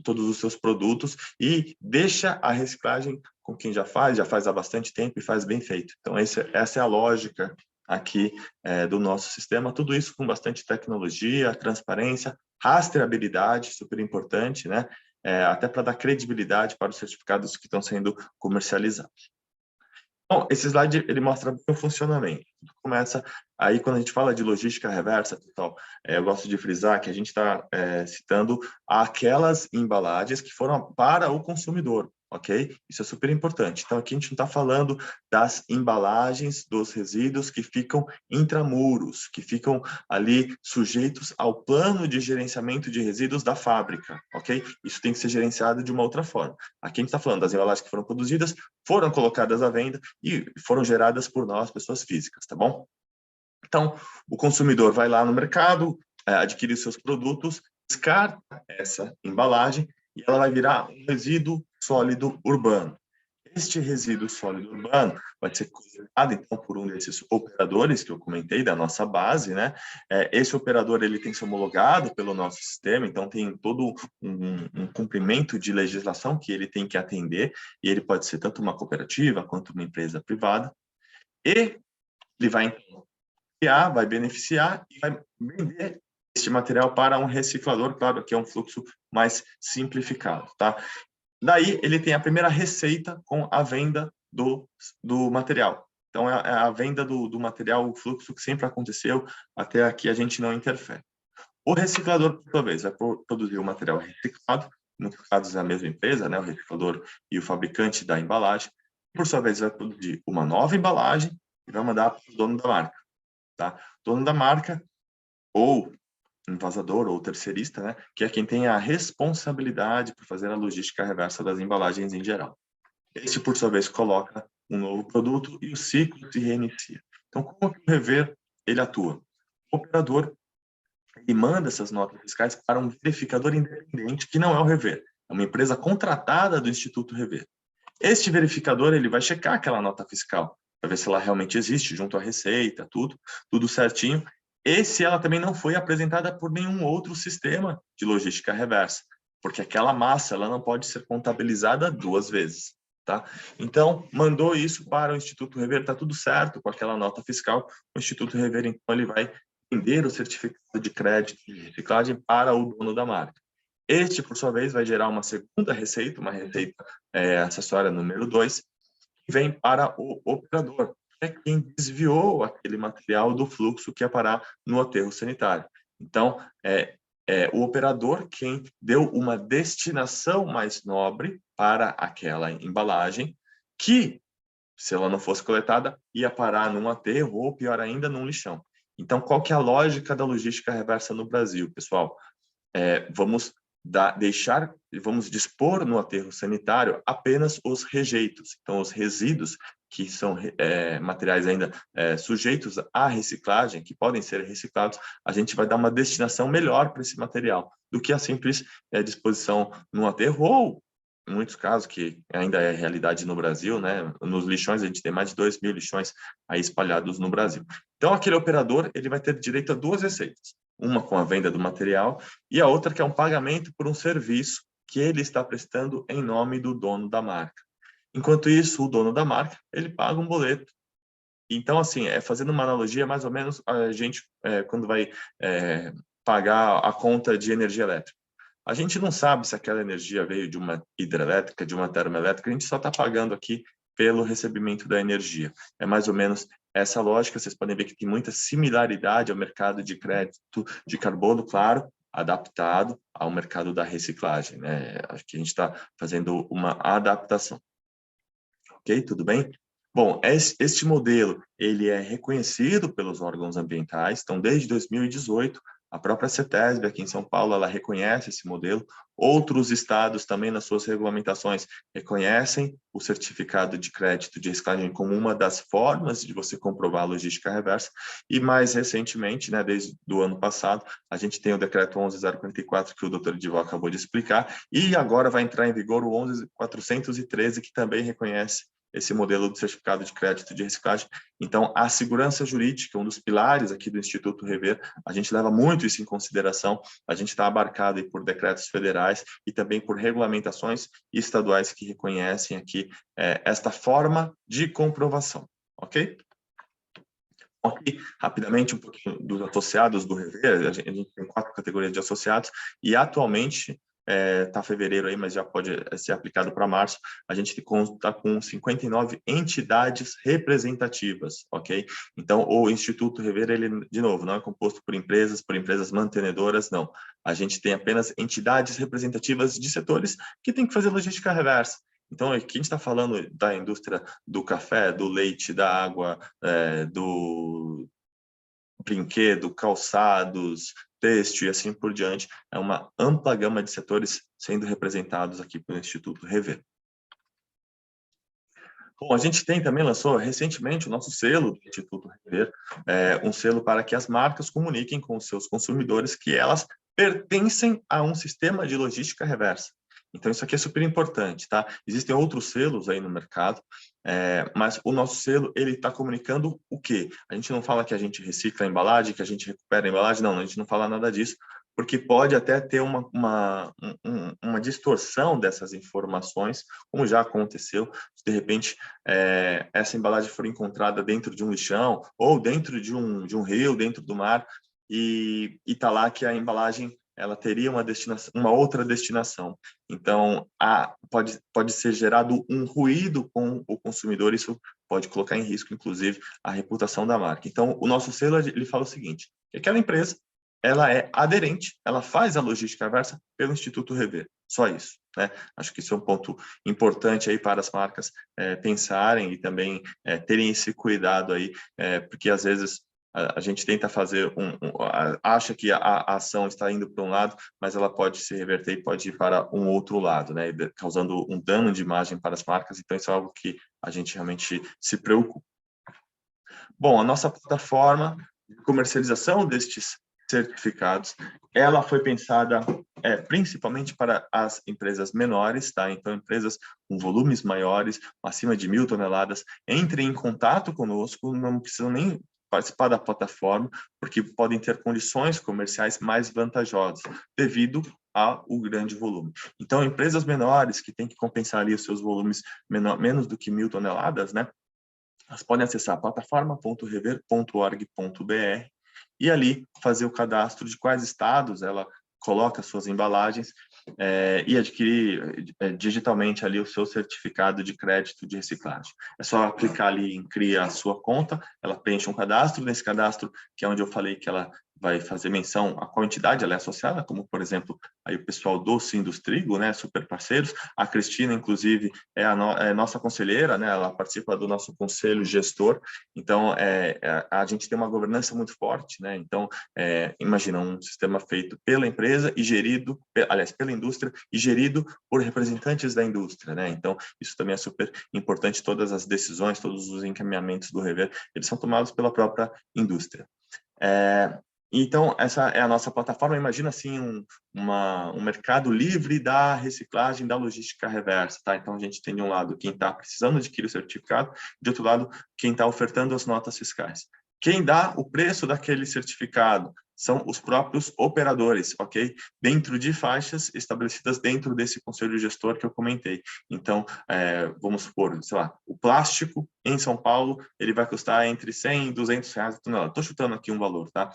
todos os seus produtos e deixa a reciclagem com quem já faz há bastante tempo e faz bem feito. Então, essa é a lógica aqui do nosso sistema, tudo isso com bastante tecnologia, transparência, rastreabilidade, super importante, né? Até para dar credibilidade para os certificados que estão sendo comercializados. Bom, esse slide ele mostra bem o funcionamento. Começa aí quando a gente fala de logística reversa, pessoal, eu gosto de frisar que a gente está citando aquelas embalagens que foram para o consumidor. ok? Isso é super importante. Então, aqui a gente não está falando das embalagens dos resíduos que ficam intramuros, que ficam ali sujeitos ao plano de gerenciamento de resíduos da fábrica, ok? Isso tem que ser gerenciado de uma outra forma. Aqui a gente está falando das embalagens que foram produzidas, foram colocadas à venda e foram geradas por nós, pessoas físicas, tá bom? Então, o consumidor vai lá no mercado, adquire seus produtos, descarta essa embalagem e ela vai virar um resíduo sólido urbano. Este resíduo sólido urbano vai ser coletado, então, por um desses operadores que eu comentei, da nossa base, né? Esse operador, ele tem que ser homologado pelo nosso sistema, então tem todo um cumprimento de legislação que ele tem que atender, e ele pode ser tanto uma cooperativa quanto uma empresa privada, e ele vai, então, vai beneficiar e vai vender este material para um reciclador, claro, que é um fluxo mais simplificado, tá? Daí, ele tem a primeira receita com a venda do material. Então, é a venda do material, o fluxo que sempre aconteceu, até aqui a gente não interfere. O reciclador, por sua vez, vai produzir o material reciclado, no caso é a mesma empresa, né, o reciclador e o fabricante da embalagem, por sua vez, vai produzir uma nova embalagem e vai mandar para o dono da marca. Tá? Dono da marca, ou envasador, ou terceirista, né? Que é quem tem a responsabilidade por fazer a logística reversa das embalagens em geral. Este, por sua vez, coloca um novo produto e o ciclo se reinicia. Então, como que o Rever ele atua? O operador ele manda essas notas fiscais para um verificador independente, que não é o Rever, é uma empresa contratada do Instituto Rever. Este verificador ele vai checar aquela nota fiscal, para ver se ela realmente existe, junto à receita, tudo certinho, e se ela também não foi apresentada por nenhum outro sistema de logística reversa, porque aquela massa ela não pode ser contabilizada 2 vezes. Tá? Então, mandou isso para o Instituto Rever, está tudo certo com aquela nota fiscal, o Instituto Rever, então, ele vai vender o certificado de crédito de reciclagem para o dono da marca. Este, por sua vez, vai gerar uma segunda receita, uma receita acessória número 2, que vem para o operador, que é quem desviou aquele material do fluxo que ia parar no aterro sanitário. Então, o operador quem deu uma destinação mais nobre para aquela embalagem, que, se ela não fosse coletada, ia parar num aterro ou, pior ainda, num lixão. Então, qual que é a lógica da logística reversa no Brasil, pessoal? Vamos dispor no aterro sanitário apenas os rejeitos. Então, os resíduos, que são materiais ainda sujeitos à reciclagem, que podem ser reciclados, a gente vai dar uma destinação melhor para esse material do que a simples disposição no aterro, ou, em muitos casos, que ainda é realidade no Brasil, né? Nos lixões, a gente tem mais de 2.000 lixões aí espalhados no Brasil. Então, aquele operador ele vai ter direito a 2 receitas. Uma com a venda do material e a outra que é um pagamento por um serviço que ele está prestando em nome do dono da marca. Enquanto isso, o dono da marca, ele paga um boleto. Então, assim, fazendo uma analogia, mais ou menos, a gente, quando vai pagar a conta de energia elétrica, a gente não sabe se aquela energia veio de uma hidrelétrica, de uma termoelétrica, a gente só está pagando aqui pelo recebimento da energia. É mais ou menos essa lógica. Vocês podem ver que tem muita similaridade ao mercado de crédito de carbono, claro, adaptado ao mercado da reciclagem, né? Acho que a gente está fazendo uma adaptação. Ok? Tudo bem? Bom, este modelo ele é reconhecido pelos órgãos ambientais, então desde 2018, a própria CETESB aqui em São Paulo, ela reconhece esse modelo. Outros estados também nas suas regulamentações reconhecem o certificado de crédito de reciclagem como uma das formas de você comprovar a logística reversa. E mais recentemente, né, desde o ano passado, a gente tem o decreto 11.044 que o doutor Edival acabou de explicar, e agora vai entrar em vigor o 11.413 que também reconhece esse modelo de certificado de crédito de reciclagem. Então, a segurança jurídica, um dos pilares aqui do Instituto Rever, a gente leva muito isso em consideração, a gente está abarcado aí por decretos federais e também por regulamentações estaduais que reconhecem aqui esta forma de comprovação, ok? Aqui, rapidamente, um pouquinho dos associados do Rever, a gente tem 4 categorias de associados, e atualmente, está fevereiro aí, mas já pode ser aplicado para março, a gente conta com 59 entidades representativas, ok? Então, o Instituto Rever, ele, de novo, não é composto por empresas mantenedoras, não. A gente tem apenas entidades representativas de setores que tem que fazer logística reversa. Então, aqui a gente está falando da indústria do café, do leite, da água, do brinquedo, calçados, têxtil e assim por diante. É uma ampla gama de setores sendo representados aqui pelo Instituto Rever. Bom, a gente também lançou recentemente o nosso selo do Instituto Rever, um selo para que as marcas comuniquem com os seus consumidores que elas pertencem a um sistema de logística reversa. Então, isso aqui é super importante, tá? Existem outros selos aí no mercado, mas o nosso selo, ele está comunicando o quê? A gente não fala que a gente recicla a embalagem, que a gente recupera a embalagem, não, a gente não fala nada disso, porque pode até ter uma distorção dessas informações, como já aconteceu, de repente essa embalagem for encontrada dentro de um lixão ou dentro de um rio, dentro do mar, e está lá que a embalagem ela teria uma outra destinação. Então, pode ser gerado um ruído com o consumidor, isso pode colocar em risco, inclusive, a reputação da marca. Então, o nosso selo ele fala o seguinte, que aquela empresa ela é aderente, ela faz a logística reversa pelo Instituto Rever, só isso, né? Acho que isso é um ponto importante aí para as marcas pensarem e também terem esse cuidado aí, porque às vezes a gente tenta fazer acha que a ação está indo para um lado, mas ela pode se reverter e pode ir para um outro lado, né? Causando um dano de imagem para as marcas, então isso é algo que a gente realmente se preocupa. Bom, a nossa plataforma de comercialização destes certificados, ela foi pensada principalmente para as empresas menores, tá? Então, empresas com volumes maiores, acima de 1.000 toneladas, entrem em contato conosco, não precisam nem participar da plataforma, porque podem ter condições comerciais mais vantajosas, devido ao grande volume. Então, empresas menores que têm que compensar ali os seus volumes menos do que 1.000 toneladas, né? Elas podem acessar plataforma.rever.org.br e ali fazer o cadastro de quais estados ela coloca suas embalagens e adquirir digitalmente ali o seu certificado de crédito de reciclagem. É só clicar ali em criar a sua conta, ela preenche um cadastro, nesse cadastro, que é onde eu falei que ela vai fazer menção a qual entidade ela é associada, como, por exemplo, aí o pessoal do Sindustrigo, né, super parceiros. A Cristina, inclusive, é nossa conselheira, né, ela participa do nosso conselho gestor, então a gente tem uma governança muito forte, né, então imagina um sistema feito pela empresa e gerido, aliás, pela indústria e gerido por representantes da indústria, né, então isso também é super importante, todas as decisões, todos os encaminhamentos do Rever, eles são tomados pela própria indústria. Então, essa é a nossa plataforma. Imagina assim um mercado livre da reciclagem, da logística reversa, tá? Então, a gente tem de um lado quem está precisando adquirir o certificado, de outro lado, quem está ofertando as notas fiscais. Quem dá o preço daquele certificado são os próprios operadores, ok? Dentro de faixas estabelecidas dentro desse conselho gestor que eu comentei. Então, vamos supor, sei lá, o plástico em São Paulo, ele vai custar entre 100 e 200 reais a tonelada. Estou chutando aqui um valor, tá?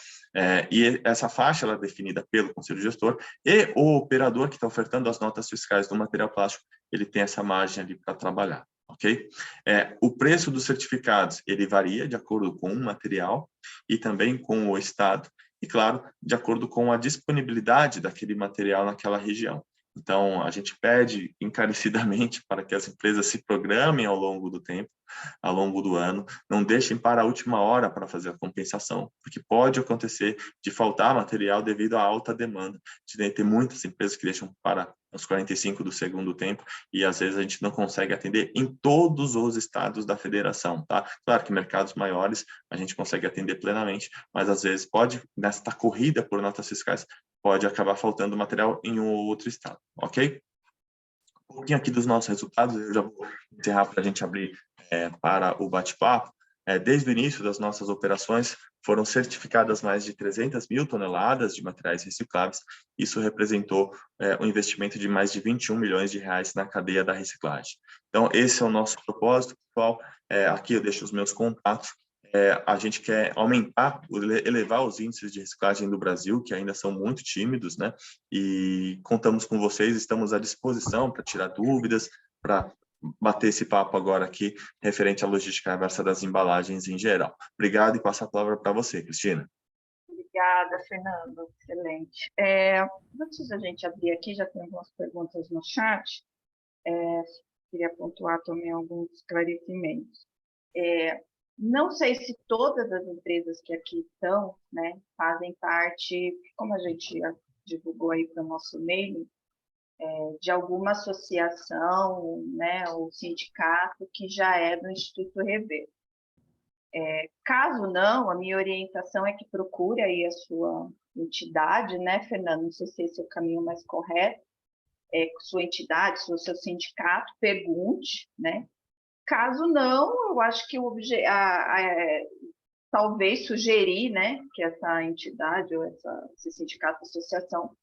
E essa faixa ela é definida pelo conselho gestor e o operador que está ofertando as notas fiscais do material plástico, ele tem essa margem ali para trabalhar. Ok? O preço dos certificados, ele varia de acordo com o material e também com o estado e, claro, de acordo com a disponibilidade daquele material naquela região. Então, a gente pede encarecidamente para que as empresas se programem ao longo do tempo, ao longo do ano, não deixem para a última hora para fazer a compensação, porque pode acontecer de faltar material devido à alta demanda, de ter muitas empresas que deixam para os 45 do segundo tempo, e às vezes a gente não consegue atender em todos os estados da federação, tá? Claro que mercados maiores a gente consegue atender plenamente, mas às vezes pode, nesta corrida por notas fiscais, pode acabar faltando material em um ou outro estado, ok? Um pouquinho aqui dos nossos resultados, eu já vou encerrar para a gente abrir para o bate-papo. Desde o início das nossas operações, foram certificadas mais de 300.000 toneladas de materiais recicláveis. Isso representou um investimento de mais de 21 milhões de reais na cadeia da reciclagem. Então, esse é o nosso propósito, pessoal. Aqui eu deixo os meus contatos. A gente quer aumentar, elevar os índices de reciclagem do Brasil, que ainda são muito tímidos, né? E contamos com vocês, estamos à disposição para tirar dúvidas, para bater esse papo agora aqui, referente à logística reversa das embalagens em geral. Obrigado e passo a palavra para você, Cristina. Obrigada, Fernando. Excelente. Antes da gente abrir aqui, já tem algumas perguntas no chat. queria pontuar também alguns esclarecimentos. Não sei se todas as empresas que aqui estão, né, fazem parte, como a gente já divulgou aí para o nosso e-mail, de alguma associação, né, ou sindicato que já é do Instituto Rever. Caso não, a minha orientação é que procure aí a sua entidade, né, Fernando? Não sei se esse é o caminho mais correto. Sua entidade, seu sindicato, pergunte, né? Caso não, eu acho que talvez sugerir, né, que essa entidade ou esse sindicato, associação,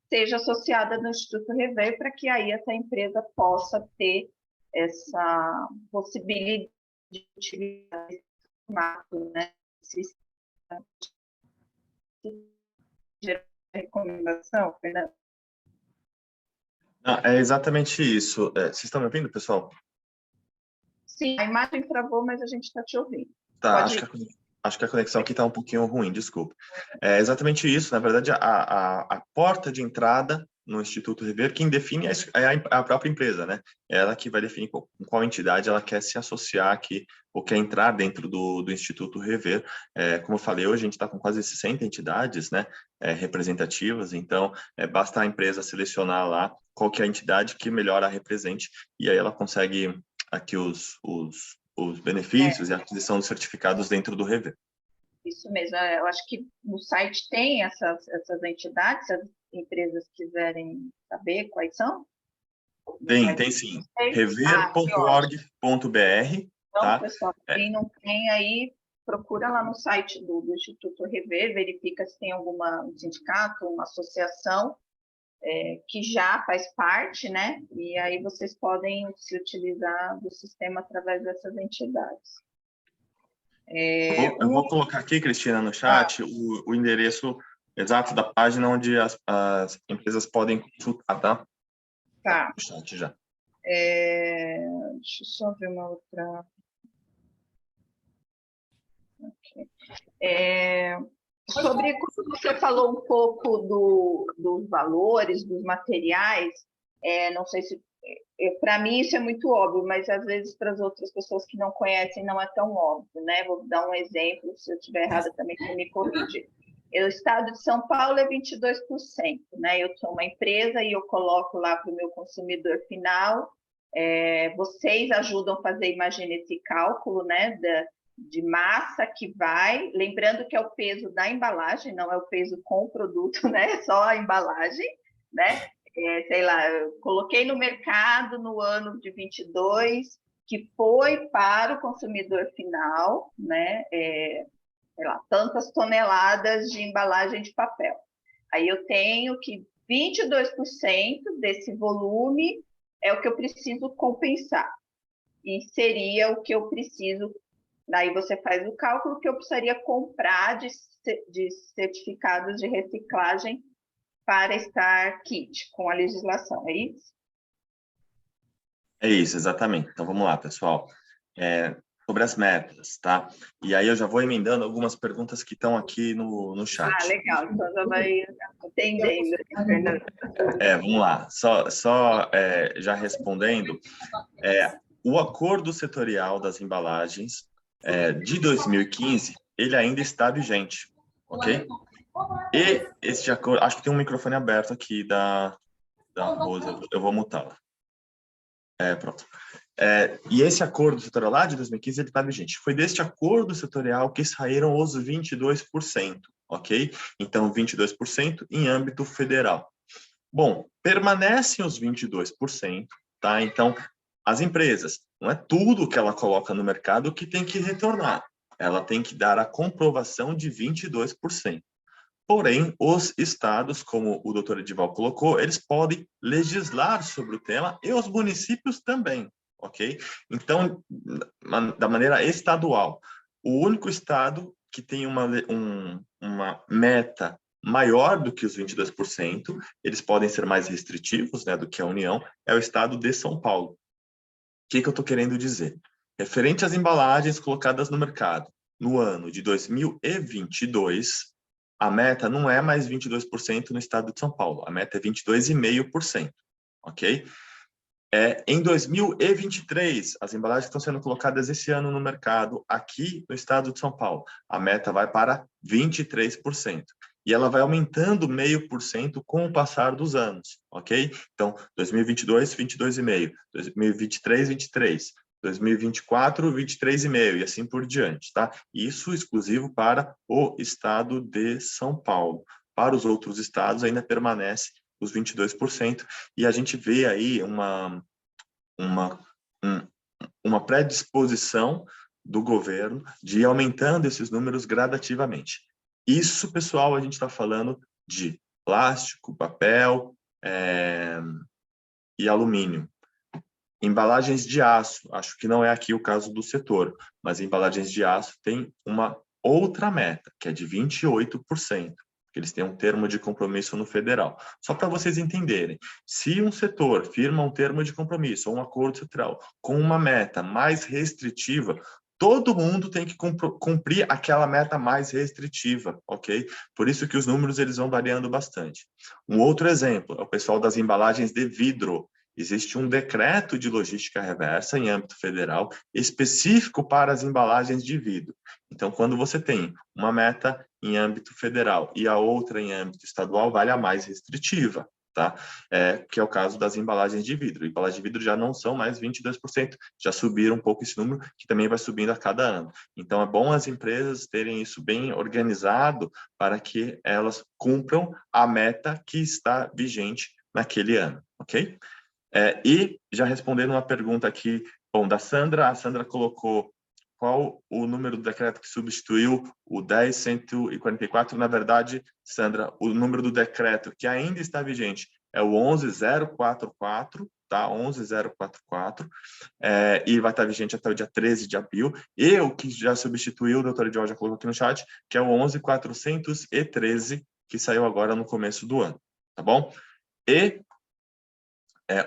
seja associada no Instituto Rever, para que aí essa empresa possa ter essa possibilidade de utilizar esse formato, né? Recomendação, Fernando? É exatamente isso. Vocês estão me ouvindo, pessoal? Sim, a imagem travou, mas a gente está te ouvindo. Tá, acho que a conexão aqui está um pouquinho ruim, desculpa. É exatamente isso. Na verdade, a porta de entrada no Instituto Rever, quem define é a própria empresa, né? Ela que vai definir com qual entidade ela quer se associar aqui, ou quer entrar dentro do Instituto Rever. Como eu falei, hoje a gente está com quase 60 entidades, né, representativas, então basta a empresa selecionar lá qual que é a entidade que melhor a represente, e aí ela consegue aqui os benefícios e a aquisição dos certificados dentro do Rever. Isso mesmo. Eu acho que no site tem essas entidades, se as empresas quiserem saber quais são. Tem sim. rever.org.br. Então, tá? pessoal, quem não tem aí, procura lá no site do Instituto Rever, verifica se tem um sindicato, uma associação que já faz parte, né? E aí vocês podem se utilizar do sistema através dessas entidades. Eu vou colocar aqui, Cristina, no chat, o endereço exato da página onde as empresas podem consultar, tá? Tá. No chat já. Deixa eu só ver uma outra. Okay. Sobre como você falou um pouco dos valores, dos materiais, não sei se para mim isso é muito óbvio, mas às vezes para as outras pessoas que não conhecem não é tão óbvio, né? Vou dar um exemplo, se eu estiver errada também você me corrige. O estado de São Paulo é 22%, né? Eu sou uma empresa e eu coloco lá para o meu consumidor final. Vocês ajudam a fazer, imagina, esse cálculo, né? De massa que vai, lembrando que é o peso da embalagem, não é o peso com o produto, né? É só a embalagem, né? Sei lá, eu coloquei no mercado no ano de 22, que foi para o consumidor final, né? Sei lá, tantas toneladas de embalagem de papel. Aí eu tenho que 22% desse volume é o que eu preciso compensar. E seria o que eu preciso. Daí você faz o cálculo que eu precisaria comprar de certificados de reciclagem para estar kit com a legislação, é isso? É isso, exatamente. Então, vamos lá, pessoal. Sobre as metas, tá? E aí eu já vou emendando algumas perguntas que estão aqui no chat. Legal. Então já vai entendendo, Fernando. Vamos lá. Só já respondendo, o acordo setorial das embalagens de 2015, ele ainda está vigente, ok? E esse acordo, acho que tem um microfone aberto aqui da Rosa, eu vou mutá-la. Pronto. E esse acordo setorial lá de 2015, ele está vigente. Foi deste acordo setorial que saíram os 22%, ok? Então, 22% em âmbito federal. Bom, permanecem os 22%, tá? Então, as empresas, não é tudo que ela coloca no mercado que tem que retornar. Ela tem que dar a comprovação de 22%. Porém, os estados, como o doutor Edival colocou, eles podem legislar sobre o tema e os municípios também, ok? Então, da maneira estadual, o único estado que tem uma meta maior do que os 22%, eles podem ser mais restritivos, né, do que a União, é o estado de São Paulo. O que eu estou querendo dizer? Referente às embalagens colocadas no mercado no ano de 2022, a meta não é mais 22% no estado de São Paulo, a meta é 22,5%, ok? Em 2023, as embalagens que estão sendo colocadas esse ano no mercado, aqui no estado de São Paulo, a meta vai para 23%. E ela vai aumentando 0,5% com o passar dos anos, ok? Então, 2022, 22,5%. 2023, 23%. 2024, 23,5%, e assim por diante, tá? Isso exclusivo para o estado de São Paulo. Para os outros estados, ainda permanece os 22%, e a gente vê aí uma predisposição do governo de ir aumentando esses números gradativamente. Isso, pessoal, a gente está falando de plástico, papel e alumínio. Embalagens de aço, acho que não é aqui o caso do setor, mas embalagens de aço tem uma outra meta, que é de 28%. Eles têm um termo de compromisso no federal. Só para vocês entenderem, se um setor firma um termo de compromisso ou um acordo setorial com uma meta mais restritiva, todo mundo tem que cumprir aquela meta mais restritiva, ok? Por isso que os números eles vão variando bastante. Um outro exemplo é o pessoal das embalagens de vidro. Existe um decreto de logística reversa em âmbito federal específico para as embalagens de vidro. Então, quando você tem uma meta em âmbito federal e a outra em âmbito estadual, vale a mais restritiva, tá? Que é o caso das embalagens de vidro. Embalagens de vidro já não são mais 22%, já subiram um pouco esse número, que também vai subindo a cada ano. Então, é bom as empresas terem isso bem organizado para que elas cumpram a meta que está vigente naquele ano, ok? E já respondendo uma pergunta aqui, bom, da Sandra, a Sandra colocou qual o número do decreto que substituiu o 10.144. Na verdade, Sandra, o número do decreto que ainda está vigente é o 11.044, tá? 11.044, e vai estar vigente até o dia 13 de abril. E o que já substituiu, o doutor Edival já colocou aqui no chat, que é o 11.413, que saiu agora no começo do ano, tá bom? E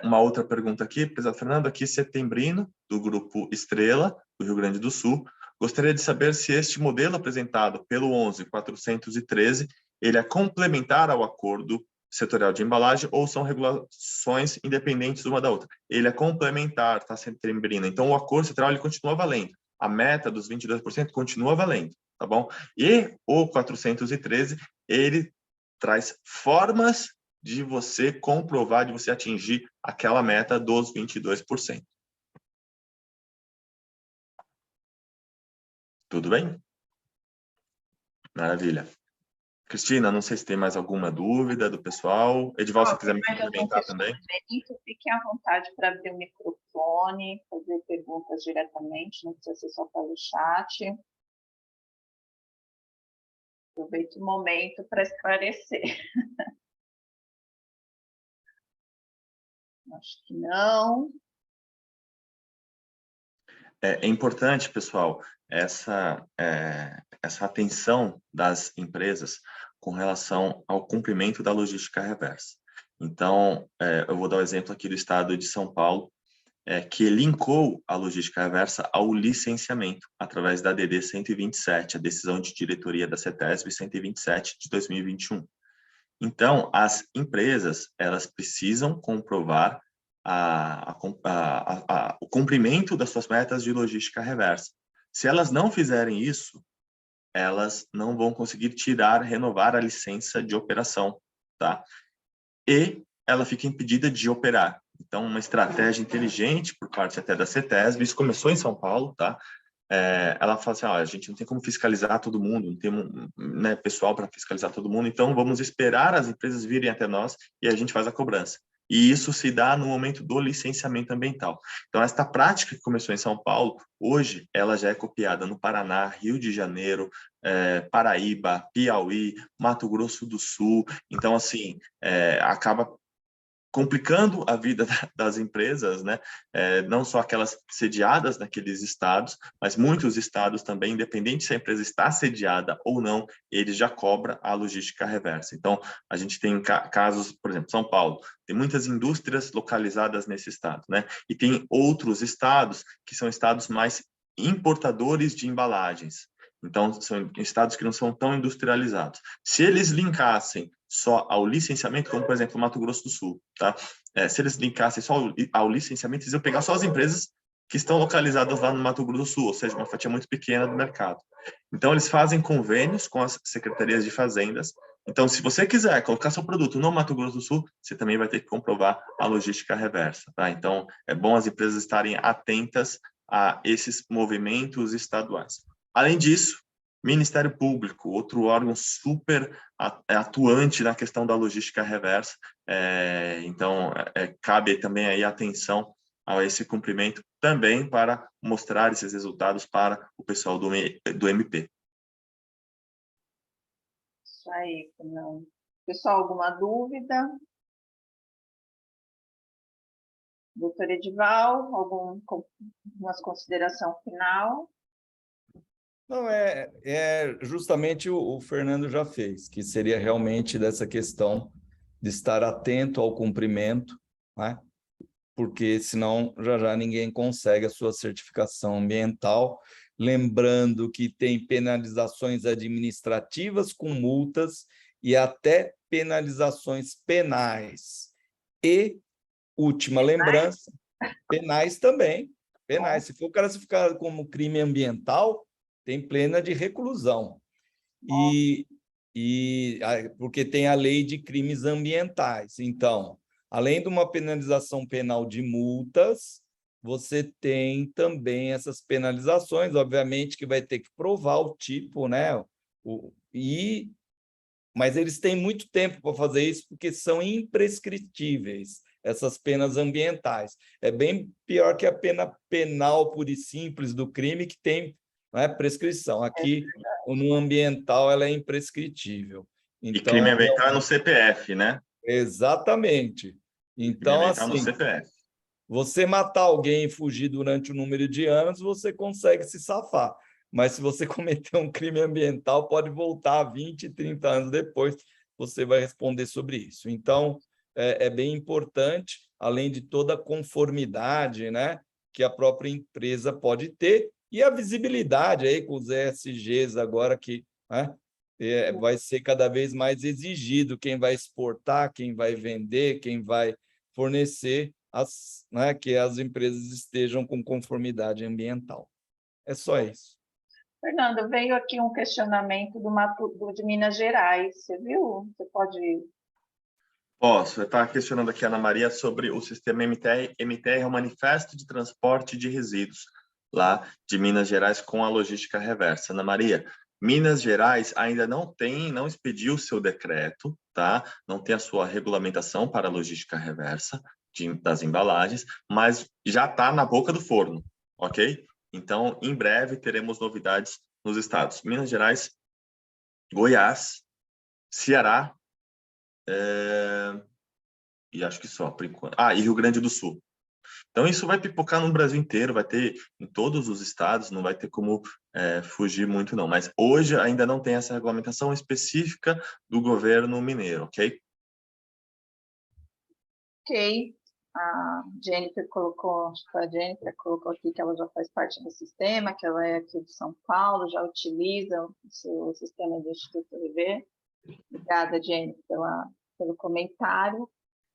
uma outra pergunta aqui, prezado Fernando, aqui setembrino, do Grupo Estrela, do Rio Grande do Sul. Gostaria de saber se este modelo apresentado pelo 11.413, ele é complementar ao acordo setorial de embalagem ou são regulações independentes uma da outra? Ele é complementar, tá, setembrino. Então, o acordo setorial ele continua valendo. A meta dos 22% continua valendo, tá bom? E o 413, ele traz formas de você comprovar, de você atingir aquela meta dos 22%. Tudo bem? Maravilha. Cristina, não sei se tem mais alguma dúvida do pessoal. Edival, se quiser me complementar também. Fiquem à vontade para abrir o microfone, fazer perguntas diretamente, não precisa ser só pelo chat. Aproveito o momento para esclarecer. Acho que não. É importante, pessoal, essa atenção das empresas com relação ao cumprimento da logística reversa. Então, eu vou dar o exemplo aqui do estado de São Paulo, que linkou a logística reversa ao licenciamento, através da DD 127, a decisão de diretoria da CETESB 127 de 2021. Então, as empresas, elas precisam comprovar o cumprimento das suas metas de logística reversa. Se elas não fizerem isso, elas não vão conseguir renovar a licença de operação, tá? E ela fica impedida de operar. Então, uma estratégia inteligente por parte até da CETESB, isso começou em São Paulo, tá? Ela fala assim, a gente não tem como fiscalizar todo mundo, não tem pessoal para fiscalizar todo mundo, então vamos esperar as empresas virem até nós e a gente faz a cobrança. E isso se dá no momento do licenciamento ambiental. Então, esta prática que começou em São Paulo, hoje, ela já é copiada no Paraná, Rio de Janeiro, Paraíba, Piauí, Mato Grosso do Sul. Então, assim, acaba complicando a vida das empresas, né? Não só aquelas sediadas naqueles estados, mas muitos estados também, independente se a empresa está sediada ou não, ele já cobra a logística reversa. Então, a gente tem casos, por exemplo, São Paulo, tem muitas indústrias localizadas nesse estado, né? E tem outros estados que são estados mais importadores de embalagens. Então, são estados que não são tão industrializados. Se eles linkassem só ao licenciamento, como, por exemplo, o Mato Grosso do Sul, tá? Se eles linkassem só ao licenciamento, eles iam pegar só as empresas que estão localizadas lá no Mato Grosso do Sul, ou seja, uma fatia muito pequena do mercado. Então, eles fazem convênios com as secretarias de fazendas. Então, se você quiser colocar seu produto no Mato Grosso do Sul, você também vai ter que comprovar a logística reversa, tá? Então, é bom as empresas estarem atentas a esses movimentos estaduais. Além disso, Ministério Público, outro órgão super atuante na questão da logística reversa. Então, cabe também aí atenção a esse cumprimento também para mostrar esses resultados para o pessoal do MP. Isso aí, Fernando. Pessoal, alguma dúvida? Doutor Edival, alguma consideração final? Não, justamente o Fernando já fez, que seria realmente dessa questão de estar atento ao cumprimento, né? Porque senão já ninguém consegue a sua certificação ambiental. Lembrando que tem penalizações administrativas com multas e até penalizações penais. E, última lembrança, penais também. Penais. Se for o cara classificado como crime ambiental, tem pena de reclusão. Porque tem a lei de crimes ambientais. Então, além de uma penalização penal de multas, você tem também essas penalizações, obviamente que vai ter que provar o tipo, né? Mas eles têm muito tempo para fazer isso, porque são imprescritíveis, essas penas ambientais. É bem pior que a pena penal pura e simples do crime, que tem, né, prescrição. Aqui, no ambiental, ela é imprescritível. E Então, crime ambiental é no CPF, né? exatamente. Crime Então, ambiental no assim, CPF. você matar alguém e fugir durante um número de anos, você consegue se safar. Mas se você cometer um crime ambiental, pode voltar 20, 30 anos depois, você vai responder sobre isso. Então, é bem importante, além de toda a conformidade, né, que a própria empresa pode ter, e a visibilidade aí com os ESGs agora, que, né, vai ser cada vez mais exigido quem vai exportar, quem vai vender, quem vai fornecer, né, que as empresas estejam com conformidade ambiental. É só isso. Fernando, veio aqui um questionamento de Minas Gerais, você viu? Você pode... Posso. Eu estava questionando aqui a Ana Maria sobre o sistema MTR. MTR é o Manifesto de Transporte de Resíduos, lá de Minas Gerais, com a logística reversa. Ana Maria, Minas Gerais ainda não expediu o seu decreto, tá? Não tem a sua regulamentação para a logística reversa das embalagens, mas já está na boca do forno, ok? Então, em breve, teremos novidades nos estados Minas Gerais, Goiás, Ceará, e acho que só, por enquanto. E Rio Grande do Sul. Então, isso vai pipocar no Brasil inteiro, vai ter em todos os estados, não vai ter como fugir muito, não. Mas hoje ainda não tem essa regulamentação específica do governo mineiro, ok? Ok. A Jennifer colocou, acho que foi a Jennifer colocou aqui que ela já faz parte do sistema, que ela é aqui de São Paulo, já utiliza o sistema do Instituto Rever. Obrigada, Jennifer, pelo comentário.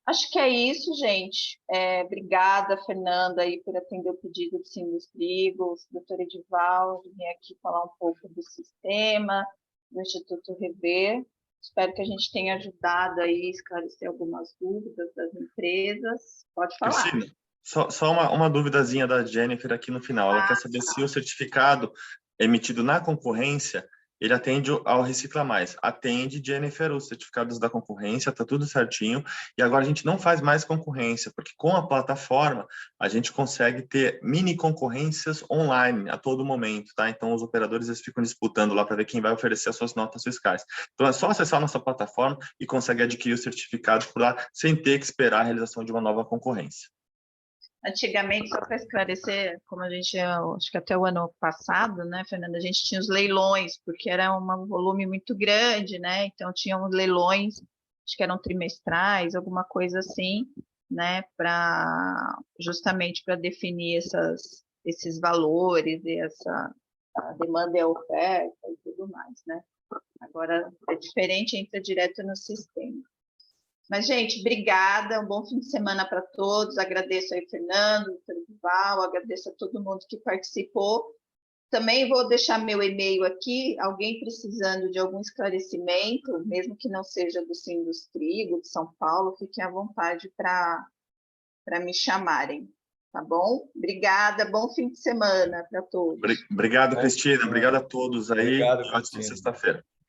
Acho que é isso, gente. Obrigada, Fernanda, aí, por atender o pedido do Sindustrigos, doutora Edival, de vir aqui falar um pouco do sistema, do Instituto Rever. Espero que a gente tenha ajudado aí a esclarecer algumas dúvidas das empresas. Pode falar. Cristina, só uma duvidazinha da Jennifer aqui no final. Ela quer saber se o certificado emitido na concorrência ele atende ao Recicla Mais. Atende, Jennifer, os certificados da concorrência, está tudo certinho. E agora a gente não faz mais concorrência, porque com a plataforma a gente consegue ter mini concorrências online a todo momento, tá? Então os operadores eles ficam disputando lá para ver quem vai oferecer as suas notas fiscais. Então é só acessar a nossa plataforma e consegue adquirir o certificado por lá sem ter que esperar a realização de uma nova concorrência. Antigamente, só para esclarecer, como a gente, acho que até o ano passado, né, Fernanda, a gente tinha os leilões, porque era um volume muito grande, né, então tinham os leilões, acho que eram trimestrais, alguma coisa assim, né, justamente para definir esses valores e a demanda e a oferta e tudo mais, né. Agora é diferente, entra direto no sistema. Mas, gente, obrigada, um bom fim de semana para todos. Agradeço aí, Fernando, doutor Edivaldo, agradeço a todo mundo que participou. Também vou deixar meu e-mail aqui, alguém precisando de algum esclarecimento, mesmo que não seja do Sindustrigo, de São Paulo, fiquem à vontade para me chamarem, tá bom? Obrigada, bom fim de semana para todos. Obrigado, Cristina. Obrigado a todos aí. Obrigado, Ótima Cristina. sexta-feira.